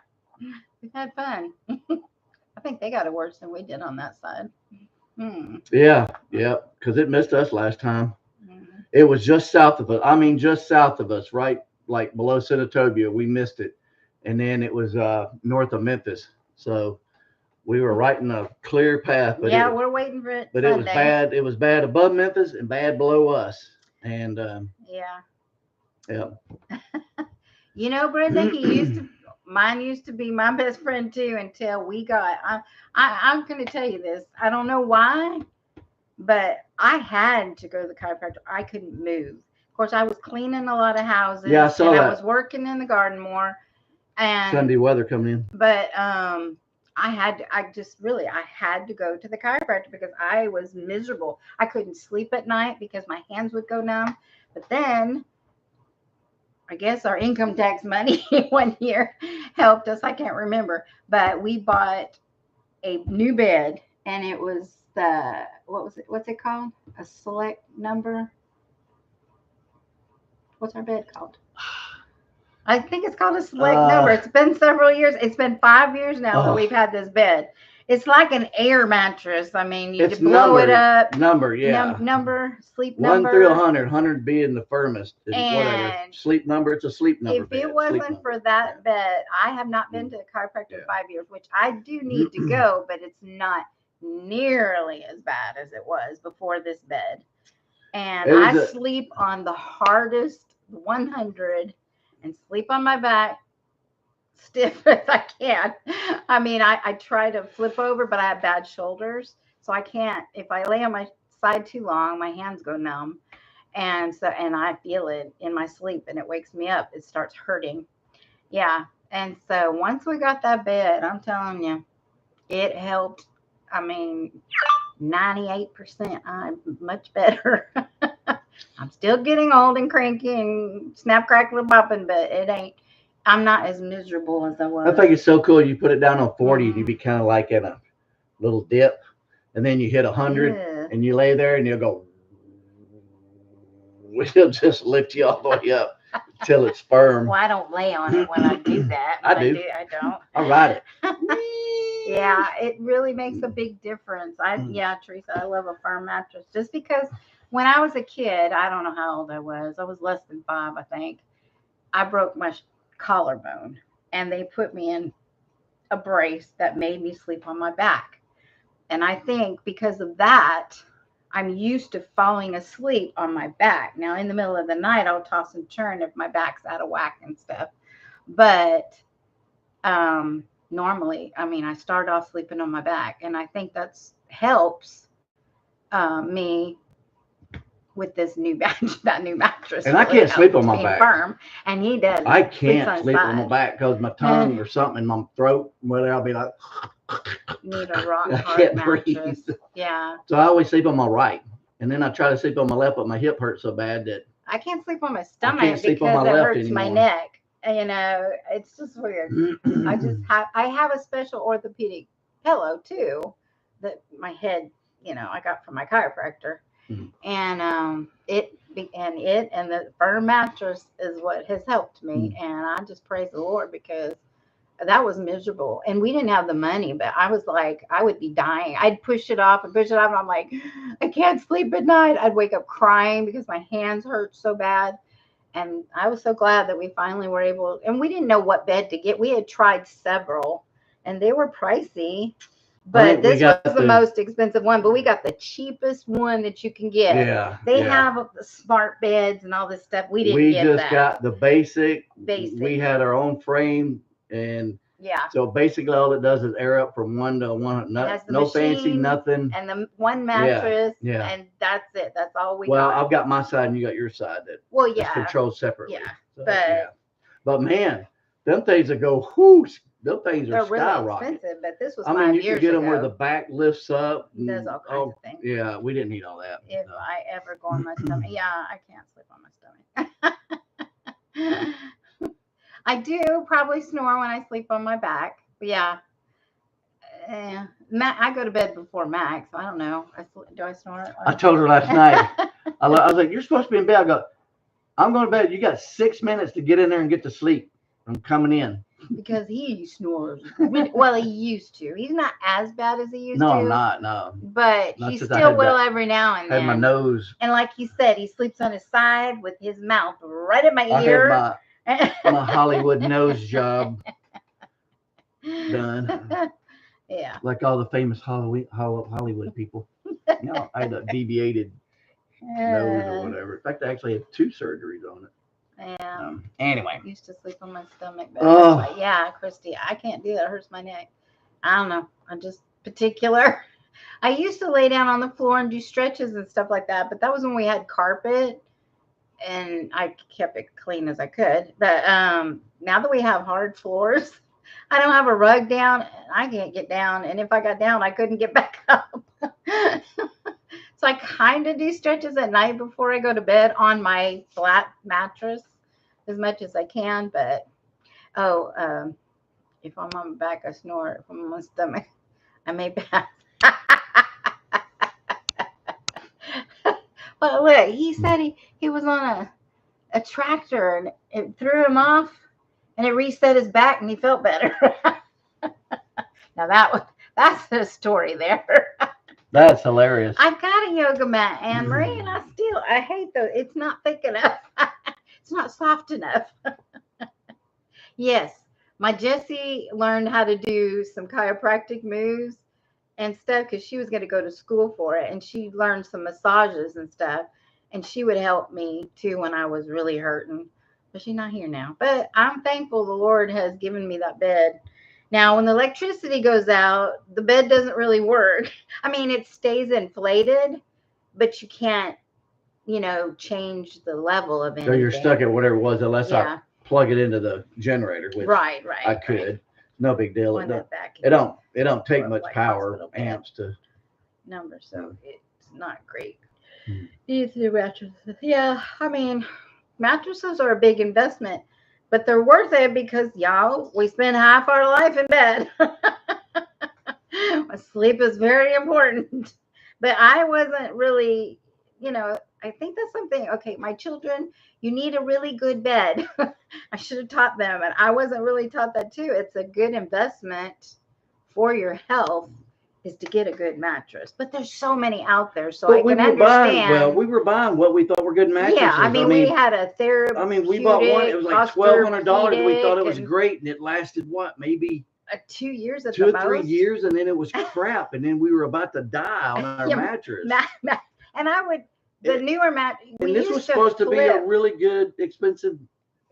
we've had fun. I think they got it worse than we did on that side. Yeah, because it missed us last time. It was just south of us. I mean, just south of us, right? Like below Senatobia, we missed it. And then it was north of Memphis. So we were right in a clear path. But yeah, we're waiting for it. But it was bad. It was bad above Memphis and bad below us. And yeah. You know, Brenda, mine used to be my best friend too until we got. I'm going to tell you this. I don't know why, but I had to go to the chiropractor. I couldn't move. Of course, I was cleaning a lot of houses. Yeah, I saw that. I was working in the garden more. And Sunday weather coming in. But I had to go to the chiropractor because I was miserable. I couldn't sleep at night because my hands would go numb. But then I guess our income tax money one year helped us. I can't remember, but we bought a new bed and it was what's it called? A select number. What's our bed called? I think it's called a select number. It's been several years. It's been 5 years now that we've had this bed. It's like an air mattress. I mean, you blow it up. Sleep number. 1 through 100. 100 being the firmest. Whatever. Sleep number. It's a sleep number. If it wasn't for that bed, I have not been to a chiropractor in 5 years, which I do need to go, but it's not nearly as bad as it was before this bed. And I sleep on the hardest 100 and sleep on my back stiff as I can. I mean, I try to flip over, but I have bad shoulders. So I can't, if I lay on my side too long, my hands go numb. And I feel it in my sleep and it wakes me up. It starts hurting. Yeah. And so once we got that bed, I'm telling you, it helped. I mean, 98%. I'm much better. I'm still getting old and cranky and snap, crackle, and bopping, but it I'm not as miserable as I was. I think it's so cool. You put it down on 40 and you Mhm. be kind of like in a little dip, and then you hit 100 Yeah. and you lay there and you'll go. It'll just lift you all the way up till it's firm. Well, I don't lay on it when I do that. I When do. I don't. I ride it. Yeah, it really makes a big difference. Mm. Yeah, Teresa, I love a firm mattress just because when I was a kid, I don't know how old I was. I was less than 5, I think. I broke my collarbone and they put me in a brace that made me sleep on my back. And I think because of that, I'm used to falling asleep on my back. Now, in the middle of the night, I'll toss and turn if my back's out of whack and stuff. But normally, I mean, I start off sleeping on my back, and I think that's helps me with this new that new mattress. And I really can't sleep helps on my being back. firm, and he does. I Sleeps can't on his sleep on my side. back because my tongue or something in my throat, whether I'll be like, Need a rock I hard can't mattress. breathe. Yeah, So I always sleep on my right. And then I try to sleep on my left, but my hip hurts so bad that I can't sleep on my I stomach can't sleep on because my it left hurts my anymore. neck. You know, it's just weird. I have a special orthopedic pillow too that my head, I got from my chiropractor. Mhm. And and the firm mattress is what has helped me. And I just praise the Lord because that was miserable. And we didn't have the money, but I was like, I would be dying. I'd push it off and push it off. And I'm like, I can't sleep at night. I'd wake up crying because my hands hurt so bad. And I was so glad that we finally were able, and we didn't know what bed to get. We had tried several and they were pricey, but this was the most expensive one, but we got the cheapest one that you can get. Yeah. They have the smart beds and all this stuff. We didn't We get just that. got the basic. Basic. We had our own frame. And yeah. So basically all it does is air up from one to one. No fancy, nothing. And the one mattress. Yeah. And that's it. That's all we got. Well, I've got my side and you got your side. That's controlled separately. Yeah. So, but man, them things that go whoosh. Them things are really skyrocketing. Expensive, but this was 5 years ago. You can get them where the back lifts up. Does all kinds of things. Yeah, we didn't need all that. If I ever go on my stomach, I can't sleep on my stomach. I do probably snore when I sleep on my back. But yeah. I go to bed before Max. I don't know. Do I snore? I told her last night. I was like, "You're supposed to be in bed." I go, "I'm going to bed. You got 6 minutes to get in there and get to sleep. I'm coming in." Because he snores. Well, he used to. He's not as bad as he used to. No, I'm not. No. But he still will every now and then. I had my nose. And like you said, he sleeps on his side with his mouth right at my ear. I had my Hollywood nose job done. Yeah. Like all the famous Hollywood people. I had a deviated nose or whatever. In fact, I actually had 2 surgeries on it. Yeah. Anyway. I used to sleep on my stomach. But yeah, Christy, I can't do that. It hurts my neck. I don't know. I'm just particular. I used to lay down on the floor and do stretches and stuff like that, but that was when we had carpet and I kept it clean as I could. But now that we have hard floors, I don't have a rug down. I can't get down. And if I got down, I couldn't get back up. So I kind of do stretches at night before I go to bed on my flat mattress as much as I can. But, if I'm on my back, I snore. If I'm on my stomach, I may pass. But look, he said he was on a tractor and it threw him off and it reset his back and he felt better. Now that's a story there. That's hilarious. I've got a yoga mat, Anne Marie, and I hate those. It's not thick enough. It's not soft enough. Yes, my Jessie learned how to do some chiropractic moves and stuff because she was going to go to school for it, and she learned some massages and stuff, and she would help me too when I was really hurting. But she's not here now. But I'm thankful the Lord has given me that bed. Now, when the electricity goes out, the bed doesn't really work. I mean, it stays inflated, but you can't, change the level of anything. So you're stuck at whatever it was, unless I plug it into the generator, which I could. Right. No big deal. It don't take much power amps to number, so it's not great. These new mattresses. Yeah, I mean, mattresses are a big investment, but they're worth it because y'all, we spend half our life in bed. Sleep is very important. But I wasn't really, I think that's something. Okay, my children, you need a really good bed. I should have taught them, and I wasn't really taught that too. It's a good investment for your health is to get a good mattress. But there's so many out there, so I can understand. We were buying what we thought were good mattresses. Yeah, I mean we had a therapeutic. I mean, we bought one. It was like $1,200, and we thought it was great, and it lasted what, maybe 2 years at 2 the or 3 most. years, and then it was crap, and then we were about to die on our mattress. And I would the newer mat. And this was supposed to be a really good, expensive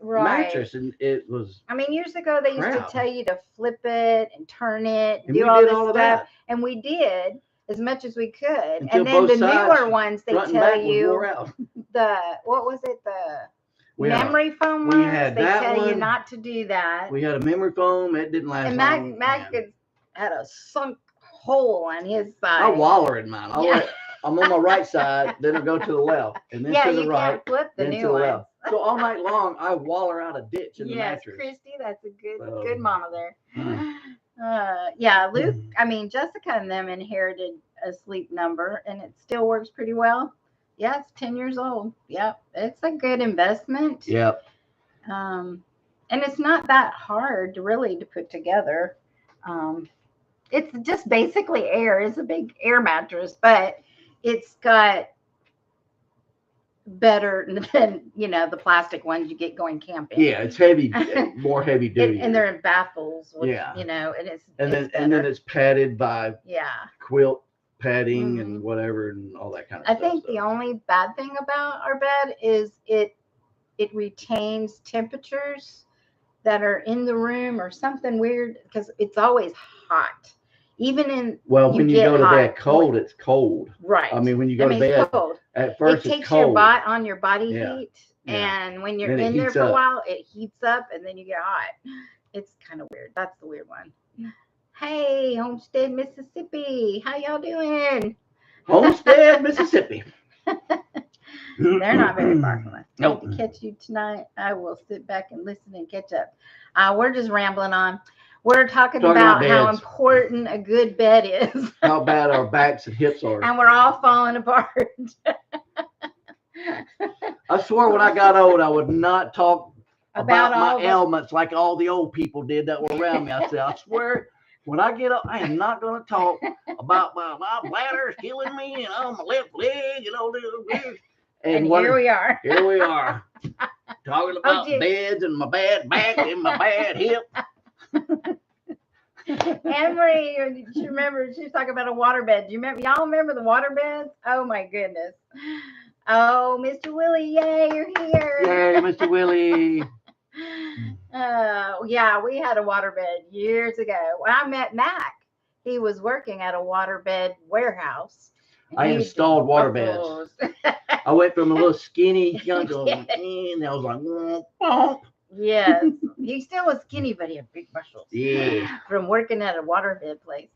mattress, and it was. I mean, years ago they used to tell you to flip it and turn it, and do all this stuff, that. And we did as much as we could. Until and then the sides, newer ones they tell you the what was it memory foam ones? They tell you not to do that. We had a memory foam. It didn't last long. And Mac had a sunk hole on his side. I waller in mine. I'm on my right side, then I go to the left, and then to the right, can't flip the then new to the one. left. So all night long, I waller out a ditch in the mattress. Yes, Christy, that's a good mama there. Luke, I mean, Jessica and them inherited a sleep number, and it still works pretty well. Yeah, it's 10 years old. Yep, it's a good investment. Yep. And it's not that hard to put together. It's just basically air. It's a big air mattress, but it's got better than the plastic ones you get going camping. Yeah, it's heavy, more heavy duty, and they're in baffles. And then it's padded by quilt padding and whatever and all that kind of stuff. I think the only bad thing about our bed is it retains temperatures that are in the room or something weird because it's always hot. Even when you go to bed cold, it's cold. Right. I mean, when you go to bed cold. At first, it takes cold. your body heat, and when you're in there for a while, it heats up, and then you get hot. It's kind of weird. That's the weird one. Hey, Homestead, Mississippi, how y'all doing? Homestead, Mississippi. They're not very far from us. Nope. To catch you tonight, I will sit back and listen and catch up. We're just rambling on. We're talking about how important a good bed is. How bad our backs and hips are. And we're all falling apart. I swear when I got old, I would not talk about my ailments like all the old people did that were around me. I said, I swear, when I get up, I am not going to talk about my bladder's killing me and my left leg and all this. And here we are. Here we are. Talking about beds and my bad back and my bad hip. Anne-Marie, she was talking about a waterbed. Do you remember? Y'all remember the waterbeds? Oh my goodness. Oh, Mr. Willie, yay, you're here. Yay, Mr. Willie. Yeah, we had a waterbed years ago. When I met Mac, he was working at a waterbed warehouse. I installed waterbeds. I went from a little skinny young girl, and I was like, bonk. Yes, he still was skinny, but he had big muscles. Yeah, from working at a waterbed place.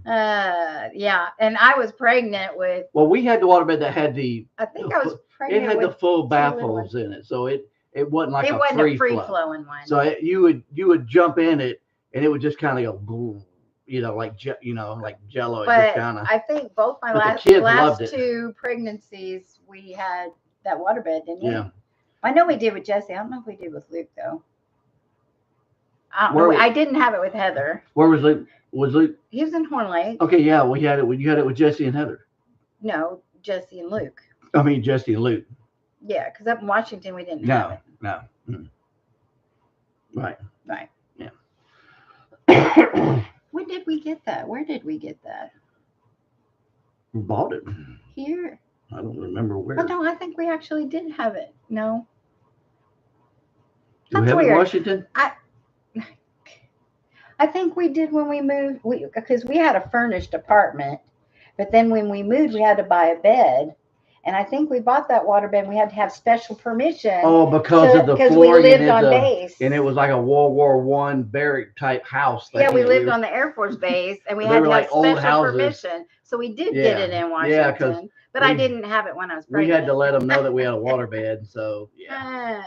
Yeah, and I was pregnant with. Well, we had the waterbed that had the. I think I was pregnant. It had the full baffles in it, so it wasn't like a free flowing one. So you would jump in it, and it would just kind of go boom, like Jello. But I think both my last two pregnancies we had that waterbed, didn't we? Yeah. I know we did with Jesse. I don't know if we did with Luke though. I didn't have it with Heather. Where was Luke? Was Luke? He was in Horn Lake. Okay, yeah, we had it. You had it with Jesse and Heather. No, Jesse and Luke. I mean Jesse and Luke. Yeah, because up in Washington we didn't have it. No. Right. Yeah. When did we get that? Where did we get that? We bought it. Here. I don't remember where. Oh, no, I think we actually did have it. No. Do we have it in Washington? I think we did when we moved, because we had a furnished apartment, but then when we moved, we had to buy a bed. And I think we bought that waterbed. We had to have special permission. Oh, because we lived on base. And it was like a World War I barrack type house. Yeah, we lived on the Air Force base, and we had to have special permission. So we did get it in Washington. But I didn't have it when I was pregnant. We had to let them know that we had a water bed. So yeah.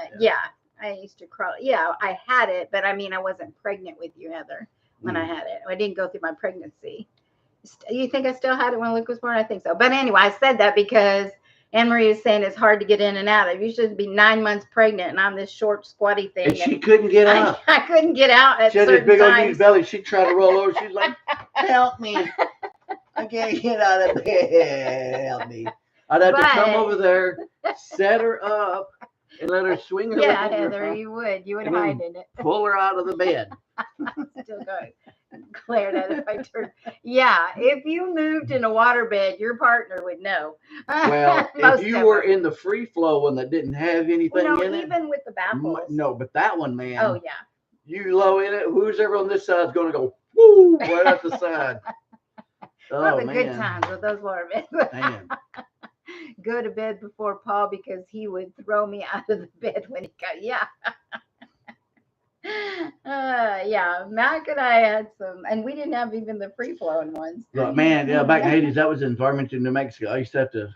I used to crawl. Yeah, I had it, but I mean, I wasn't pregnant with you, Heather, when I had it. I didn't go through my pregnancy. You think I still had it when Luke was born? I think so. But anyway, I said that because Anne Marie is saying it's hard to get in and out of. You should be 9 months pregnant, and I'm this short, squatty thing. And she couldn't get out. I couldn't get out at she had certain this big old times. huge belly. She tried to roll over. She's like, "Help me! I can't get out of bed. Help me!" I'd have to come over there, set her up, and let her swing her. Yeah, Heather, you would hide in it. Pull her out of the bed. Still going. Glared at it if I turned. Yeah, if you moved in a waterbed, your partner would know. Well, if you were in the free flow one that didn't have anything in it. Even with the baffles. No, but that one, man. Oh, yeah. You low in it, who's ever on this side is going to go, woo, right at the side. Oh, man. Good times with those waterbeds. Man. Go to bed before Paul because he would throw me out of the bed when he got, yeah, Mac and I had some, and we didn't have even the free flowing ones. But man, back in the 80s, that was in Farmington, New Mexico. I used to have to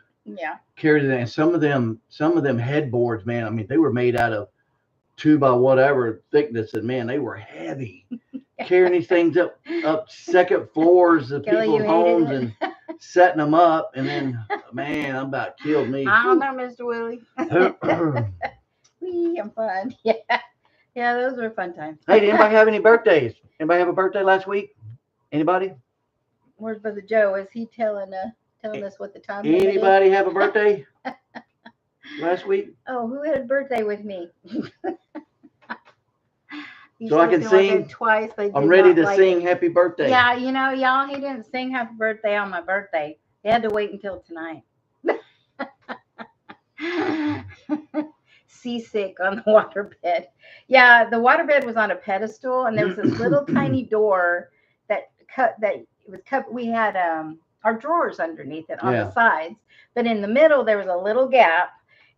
carry that. And some of them headboards, man, I mean, they were made out of 2 by whatever thickness, and man, they were heavy. Carrying these things up second floors of people's homes and setting them up, and then man, I'm about killed me. I don't know, Mr. Willie. I'm fun. Yeah, those were fun times. Hey, did anybody have any birthdays? Anybody have a birthday last week? Anybody? Where's Brother Joe? Is he telling us what the time is? Anybody have a birthday last week? Oh, who had a birthday with me? So I can sing twice. I'm ready to sing happy birthday. Yeah, y'all, he didn't sing happy birthday on my birthday. He had to wait until tonight. Seasick on the waterbed. Yeah, the waterbed was on a pedestal, and there was this little tiny door that was cut. We had our drawers underneath it on the sides, but in the middle there was a little gap,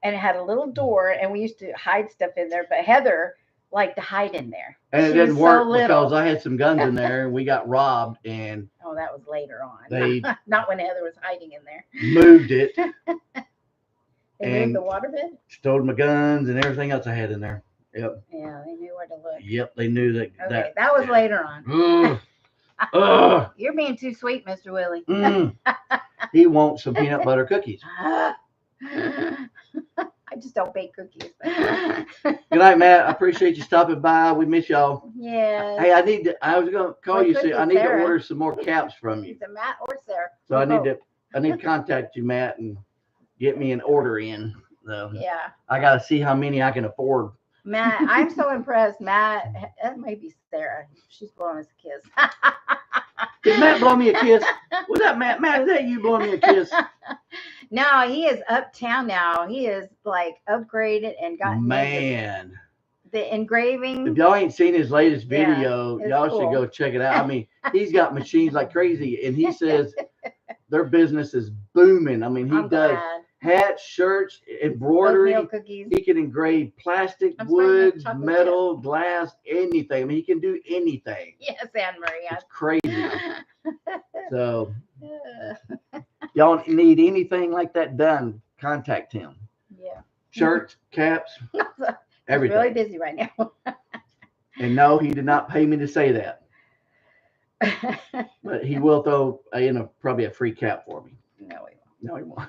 and it had a little door, and we used to hide stuff in there. But Heather liked to hide in there, and it didn't work because I had some guns in there, and we got robbed. And that was later on. They not when Heather was hiding in there. Moved it. They moved the waterbed? Stole my guns and everything else I had in there. Yep. Yeah, they knew where to look. Yep, they knew that. Okay, that was later on. You're being too sweet, Mr. Willie. He wants some peanut butter cookies. I just don't bake cookies. Good night, Matt. I appreciate you stopping by. We miss y'all. Yeah. Hey, I was going to call you. See, I need to order some more caps from you. Either Matt or Sarah. So I need to contact you, Matt, and get me an order in. So yeah. I got to see how many I can afford. Matt, I'm so impressed. Matt, that may be Sarah. She's blowing us a kiss. Did Matt blow me a kiss? Was that Matt? Matt, is that you blowing me a kiss? No, he is uptown now. He is like upgraded and got the engraving. If y'all ain't seen his latest video, y'all should go check it out. I mean, he's got machines like crazy, and he says their business is booming. I mean, he does hats, shirts, embroidery. He can engrave plastic, wood, metal, glass, anything. I mean, he can do anything. Yes, Anne Marie. It's crazy. So, y'all need anything like that done, contact him. Yeah. Shirts, caps, everything. He's really busy right now. And no, he did not pay me to say that. But he will throw in probably a free cap for me. No, he won't. No, he won't.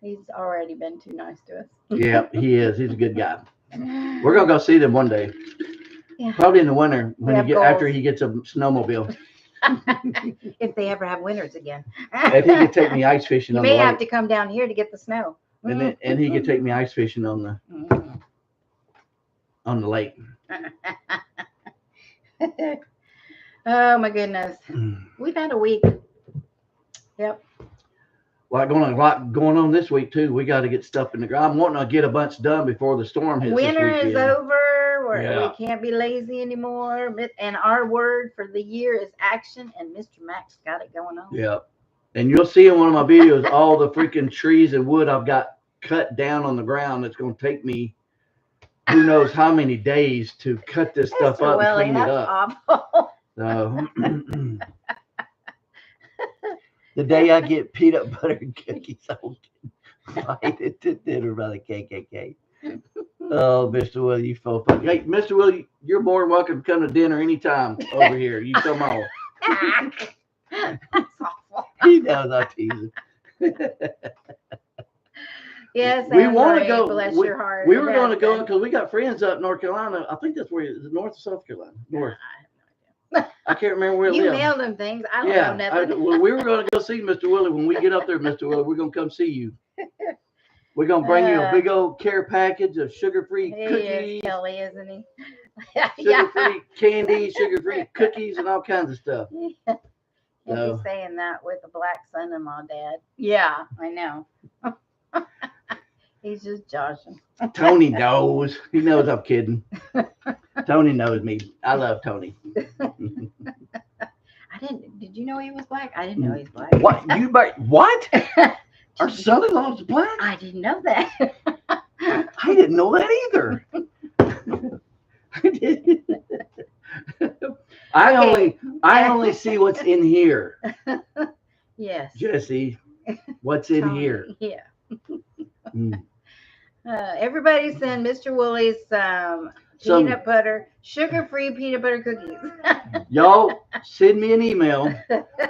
He's already been too nice to us. Yeah, he is. He's a good guy. We're gonna go see them one day. Yeah. Probably in the winter when after he gets a snowmobile. If they ever have winters again. If he could take me ice fishing on the lake. You may have to come down here to get the snow. And he could take me ice fishing on the lake. Oh my goodness. We've had a week. Yep. A lot going on this week too. We got to get stuff in the ground. I'm wanting to get a bunch done before the storm hits. Winter is over. We can't be lazy anymore. And our word for the year is action. And Mr. Max got it going on. Yeah. And you'll see in one of my videos all the freaking trees and wood I've got cut down on the ground. It's going to take me who knows how many days to cut this stuff up and clean it up. Awful. So The day I get peanut butter and cookies, I will get invited to dinner by the KKK. Oh, Mr. Willie, you so funny. Hey, Mr. Willie, you're more than welcome to come to dinner anytime over here. You come on. That's awful. He knows I'm teasing. Yes, We Anne want to Marie, go. bless We, your heart. we were It going to go happened. because we got friends up North Carolina. I think that's where is it North or South Carolina? North. I can't remember where it You lives. mailed them things. I don't Yeah, know nothing. well, we were going to go see Mr. Willie. When we get up there, Mr. Willie, we're going to come see you. We're going to bring you a big old care package of sugar-free He cookies, is Kelly, isn't he? sugar-free candy, sugar-free cookies, and all kinds of stuff. He'll So- be saying that with a black son-in-law, Dad. Yeah, I know. He's just joshing. Tony knows. He knows I'm kidding. Tony knows me. I love Tony. Did you know he was black? I didn't know he was black. What? What? Our son-in-law's black? I didn't know that. I didn't know that either. I only see what's in here. Yes. Jesse, what's in Tony, here? Yeah. Mm. Everybody send Mr. Willie's peanut butter, sugar-free peanut butter cookies. Y'all send me an email.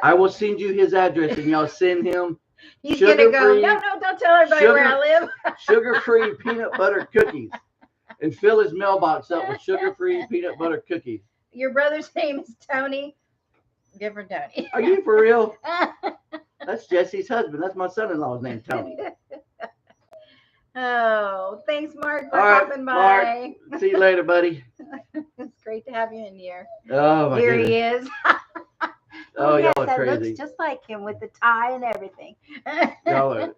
I will send you his address, and y'all send him He's going to go, sugar-free- no, don't tell everybody where I live. sugar-free peanut butter cookies, and fill his mailbox up with sugar-free peanut butter cookies. Your brother's name is Tony. Different Tony. Are you for real? That's Jesse's husband. That's my son-in-law's name, Tony. Oh, thanks, Mark, for All right, popping Mark. by. See you later, buddy. It's great to have you in here. Oh my Here goodness. he is. Oh, yes, y'all are that crazy. looks just like him with the tie and everything. Y'all are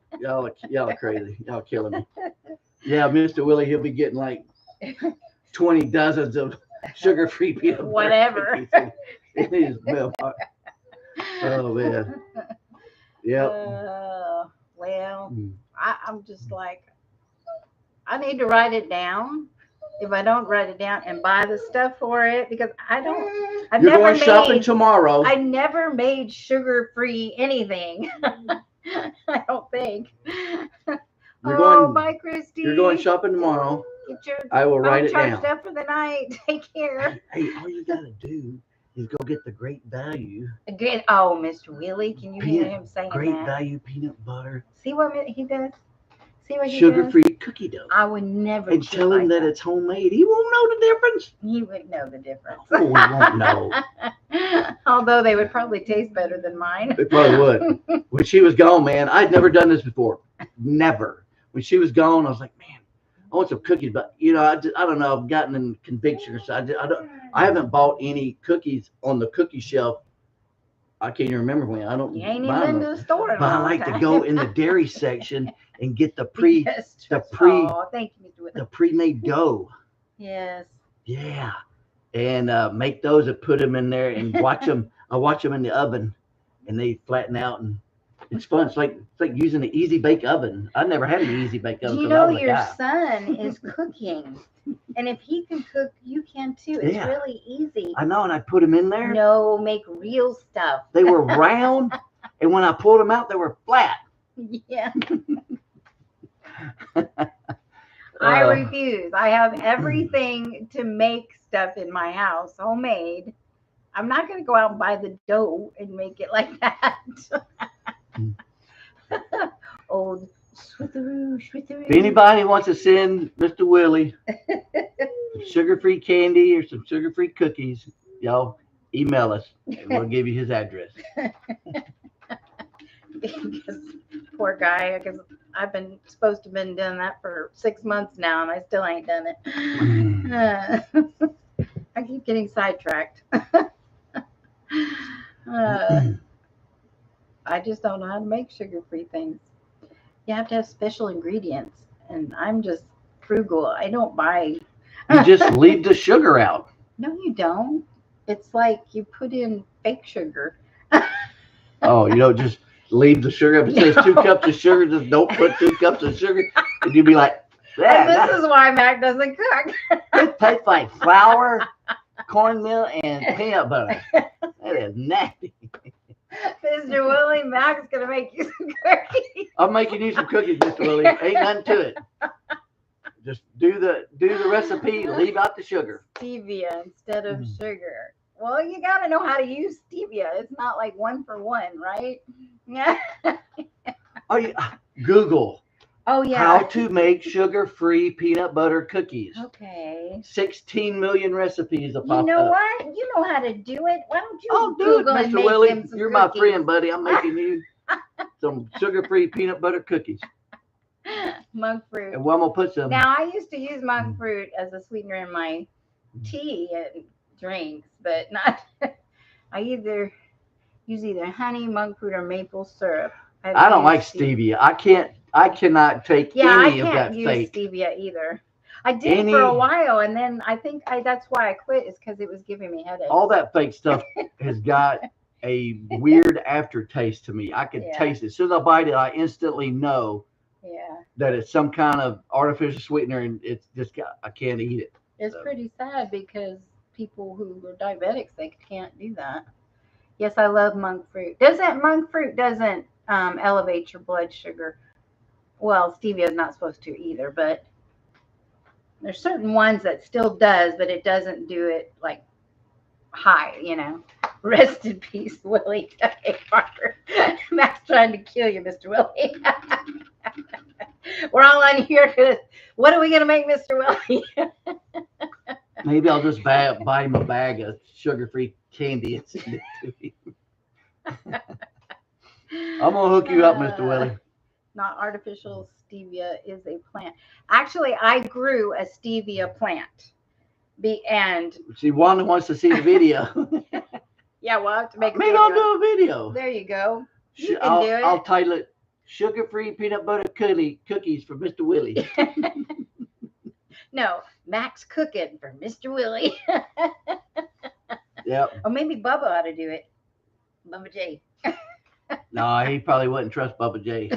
crazy. Y'all killing me. Yeah, Mr. Willie, he'll be getting like 20 dozens of sugar-free peanut butter Whatever. cookies in his mailbox. Oh man. Yep. Well, Mm. I'm just like, I need to write it down. If I don't write it down and buy the stuff for it, because I've You're never going shopping made, tomorrow. I never made sugar-free anything. I don't think. Bye, Christy. You're going shopping tomorrow. Get your I will write it charged down. up for the night. Take care. Hey, all you gotta do is go get the great value. Again, oh, Mr. Willie, can you hear him saying Great that? value peanut butter, See what he does? See what he does? sugar-free cookie dough. I would never. And cheat tell him like that it's homemade. He won't know the difference. He would know the difference. Oh, he won't know. Although they would probably taste better than mine. It probably would. When she was gone, man, I'd never done this before. Never. When she was gone, I was like, man, I want some cookies. But, I don't know. I've gotten in conviction. So I haven't bought any cookies on the cookie shelf. I can't even remember when. I don't You ain't buy even been them. to the store in a But I long like to time. go in the dairy section and get Yes, oh, thank you, Mr. Willie. the pre-made dough. Yes. Yeah. And make those and put them in there and watch them. I watch them in the oven and they flatten out, and it's fun. It's like using an easy bake oven. I never had an easy bake oven. Do you 'cause I know was a your guy. son is cooking? And if he can cook, you can too. It's Yeah. really easy. I know, and I put them in there. No, make real stuff. They were round, and when I pulled them out, they were flat. Yeah. I Uh, refuse. I have everything to make stuff in my house, homemade. I'm not going to go out and buy the dough and make it like that. Old switheroo. If anybody wants to send Mr. Willie some sugar-free candy or some sugar-free cookies, y'all email us and we'll give you his address. Because poor guy, because I've been supposed to have been doing that for 6 months now, and I still ain't done it. I keep getting sidetracked. I just don't know how to make sugar-free things. You have to have special ingredients, and I'm just frugal. I don't buy. You just leave the sugar out. No, you don't. It's like you put in fake sugar. Oh, you don't just leave the sugar. If it says 2 cups of sugar, just don't put 2 cups of sugar. And you'd be like, And this is why Mac doesn't cook. it tastes like flour, cornmeal, and peanut butter. That is nasty. Mr. Willie, Mac's gonna make you some cookies. I'm making you some cookies, Mr. Willie. Ain't nothing to it. Just do the recipe, leave out the sugar. Stevia instead of sugar. Well, you gotta know how to use stevia. It's not like 1 for 1, right? Yeah. Oh, yeah. Google. Oh yeah. How to make sugar-free peanut butter cookies. Okay. 16 million recipes will You pop know up. what? You know how to do it. Why don't you Oh, do it, Google and Mr. make Willie. them some You're cookies? my friend, buddy. I'm making you some sugar-free peanut butter cookies. Monk fruit. And I'm gonna put some. Now, I used to use monk fruit as a sweetener in my tea and drinks, but not. I use either honey, monk fruit, or maple syrup. I don't like stevia. I cannot take any of that use fake. stevia either. I did for a while, and then I think that's why I quit, is because it was giving me headaches. All that fake stuff has got a weird aftertaste to me. I can taste it. As soon as I bite it, I instantly know that it's some kind of artificial sweetener, and it's just I can't eat it. It's pretty sad because people who are diabetics, they can't do that. Yes, I love monk fruit. Monk fruit doesn't elevate your blood sugar. Well, stevia is not supposed to either, but there's certain ones that still does, but it doesn't do it like high, Rest in peace, Willie. Matt's trying to kill you, Mr. Willie. We're all on here. What are we going to make, Mr. Willie? Maybe I'll just buy him a bag of sugar-free candy and send it to him. I'm going to hook you up, Mr. Willie. Not artificial stevia is a plant. Actually, I grew a stevia plant. And see, Wanda wants to see the video. Yeah, we'll have to make. Maybe I'll do a video. There you go. You can do it. I'll title it "Sugar-Free Peanut Butter Cookies for Mr. Willie." No, Mac's cooking for Mr. Willie. Yep. Or maybe Bubba ought to do it. Bubba J. No, he probably wouldn't trust Bubba J.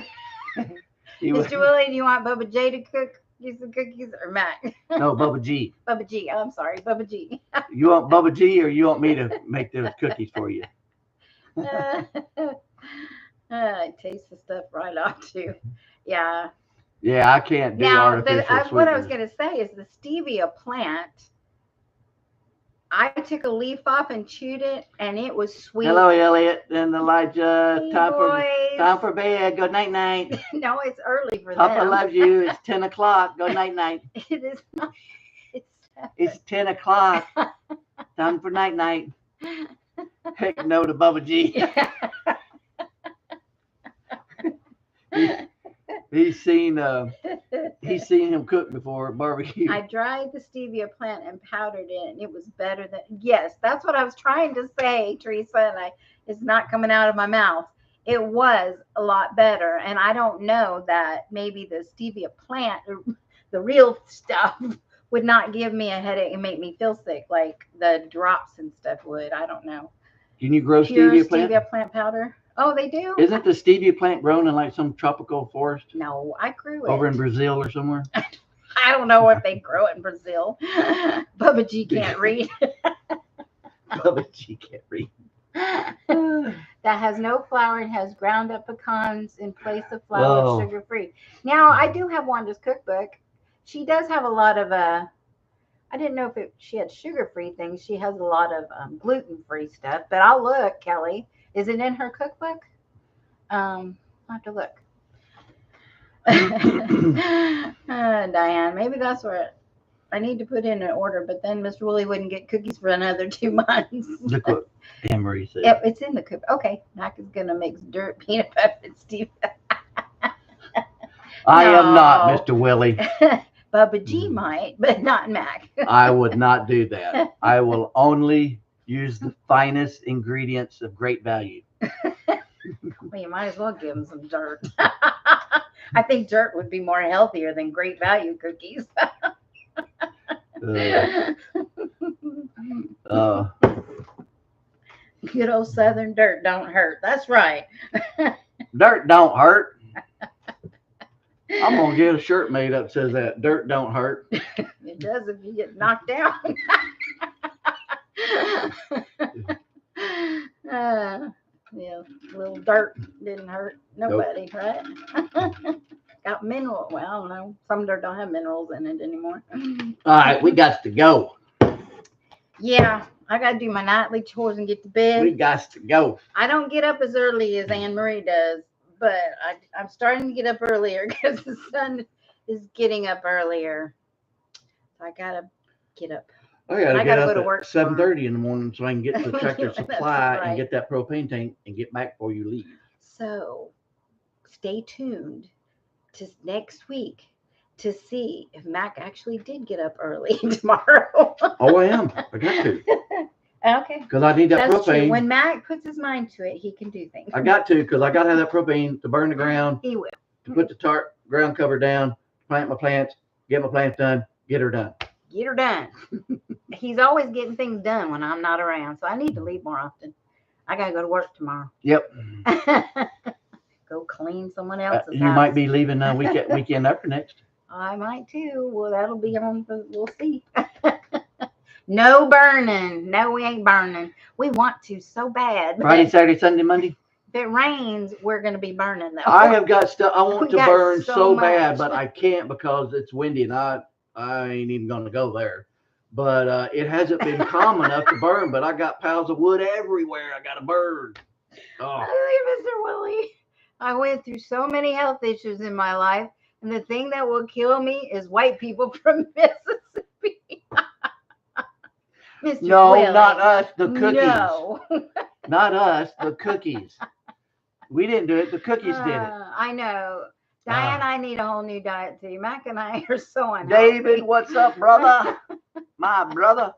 Mr. Willie, do you want Bubba J to cook you some cookies, or Mac? No, Bubba G. Bubba G. I'm sorry, Bubba G. You want Bubba G, or you want me to make those cookies for you? I taste the stuff right off too. Yeah. Yeah, I can't do artificial sweeteners. What I was going to say is the stevia plant. I took a leaf off and chewed it, and it was sweet. Hello, Elliot and Elijah. Hey, time for bed. Good night, night. No, it's early for Papa them. loves you. It's 10 o'clock. Good night, night. It is not. It's 10 o'clock. Time for night, night. Heck no to Bubba G. He's seen him cook before at barbecue. I dried the stevia plant and powdered it, and it was better than. Yes, that's what I was trying to say, Teresa, and it's not coming out of my mouth. It was a lot better, and I don't know that maybe the stevia plant, the real stuff, would not give me a headache and make me feel sick like the drops and stuff would. I don't know. Can you grow Pure stevia plant powder? Oh, they do? Isn't the stevia plant grown in like some tropical forest? No, I grew it. Over in Brazil or somewhere? I don't know if they grow it in Brazil. Bubba G can't read. Bubba G can't read. That has no flour and has ground up pecans in place of flour, sugar free. Now, I do have Wanda's cookbook. She does have a lot of I didn't know if she had sugar free things. She has a lot of gluten free stuff. But I'll look, Kelly. Is it in her cookbook? I'll have to look. Diane, maybe that's where I need to put in an order, but then Mr. Willie wouldn't get cookies for another 2 months. Look what Anne Marie said. It's in the cookbook. Okay, Mac is going to make dirt peanut butter and Steve. I am not, Mr. Willie. Bubba G might, but not Mac. I would not do that. I will only use the finest ingredients of great value. Well, you might as well give them some dirt. I think dirt would be more healthier than great value cookies. Good old Southern dirt don't hurt. That's right. Dirt don't hurt. I'm going to get a shirt made up that says that. Dirt don't hurt. It does if you get knocked down. Yeah, a little dirt didn't hurt nobody, right? Got mineral. Well, I don't know. Some dirt don't have minerals in it anymore. All right, we got to go. Yeah, I got to do my nightly chores and get to bed. We got to go. I don't get up as early as Anne Marie does, but I'm starting to get up earlier because the sun is getting up earlier. So I got to get up. I gotta get up go to at work 7:30 in the morning so I can get to Tractor That's Supply right. and get that propane tank and get back before you leave. So stay tuned to next week to see if Mac actually did get up early tomorrow. Oh, I am. I got to. Okay. Because I need that That's propane. true. When Mac puts his mind to it, he can do things. I got to because I got to have that propane to burn the ground, He will. to put the tarp ground cover down, plant my plants, get my plants done, get her done. Get her done. He's always getting things done when I'm not around, so I need to leave more often. I gotta go to work tomorrow. Yep. Go clean someone else's You house. might be leaving weekend after next. I might too. Well, that'll be on. We'll see. No burning. No, we ain't burning. We want to so bad. Friday, Saturday, Sunday, Monday. If it rains, we're gonna be burning though. I have got stuff I want We to got burn so so bad, much. but I can't because it's windy and I ain't even gonna go there. But it hasn't been calm enough to burn. But I got piles of wood everywhere. I got to burn. Oh, Mr. Willie, I went through so many health issues in my life, and the thing that will kill me is white people from Mississippi. Mr. no, Willie. not us. The cookies. No. Not us. The cookies. We didn't do it. The cookies did it. I know. Diane, I need a whole new diet too. Mac and I are so unhealthy. David, what's up, brother? My brother.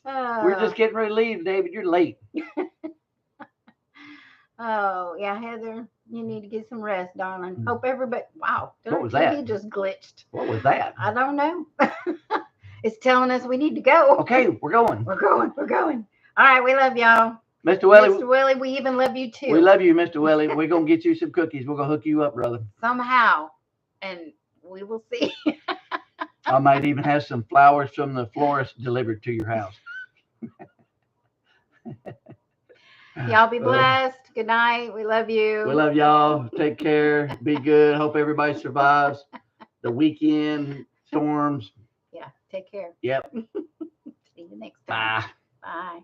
We're just getting ready to leave, David. You're late. Oh, yeah, Heather, you need to get some rest, darling. Hope everybody. Wow. What was TV that? just glitched. What was that? I don't know. It's telling us we need to go. Okay, we're going. We're going. All right, we love y'all. Mr. Willie. Mr. Willie, we even love you too. We love you, Mr. Willie. We're going to get you some cookies. We're going to hook you up, brother. Somehow. And we will see. I might even have some flowers from the florist delivered to your house. Y'all be blessed. Good night. We love you. We love y'all. Take care. Be good. Hope everybody survives the weekend storms. Yeah, take care. Yep. See you next time. Bye. Bye.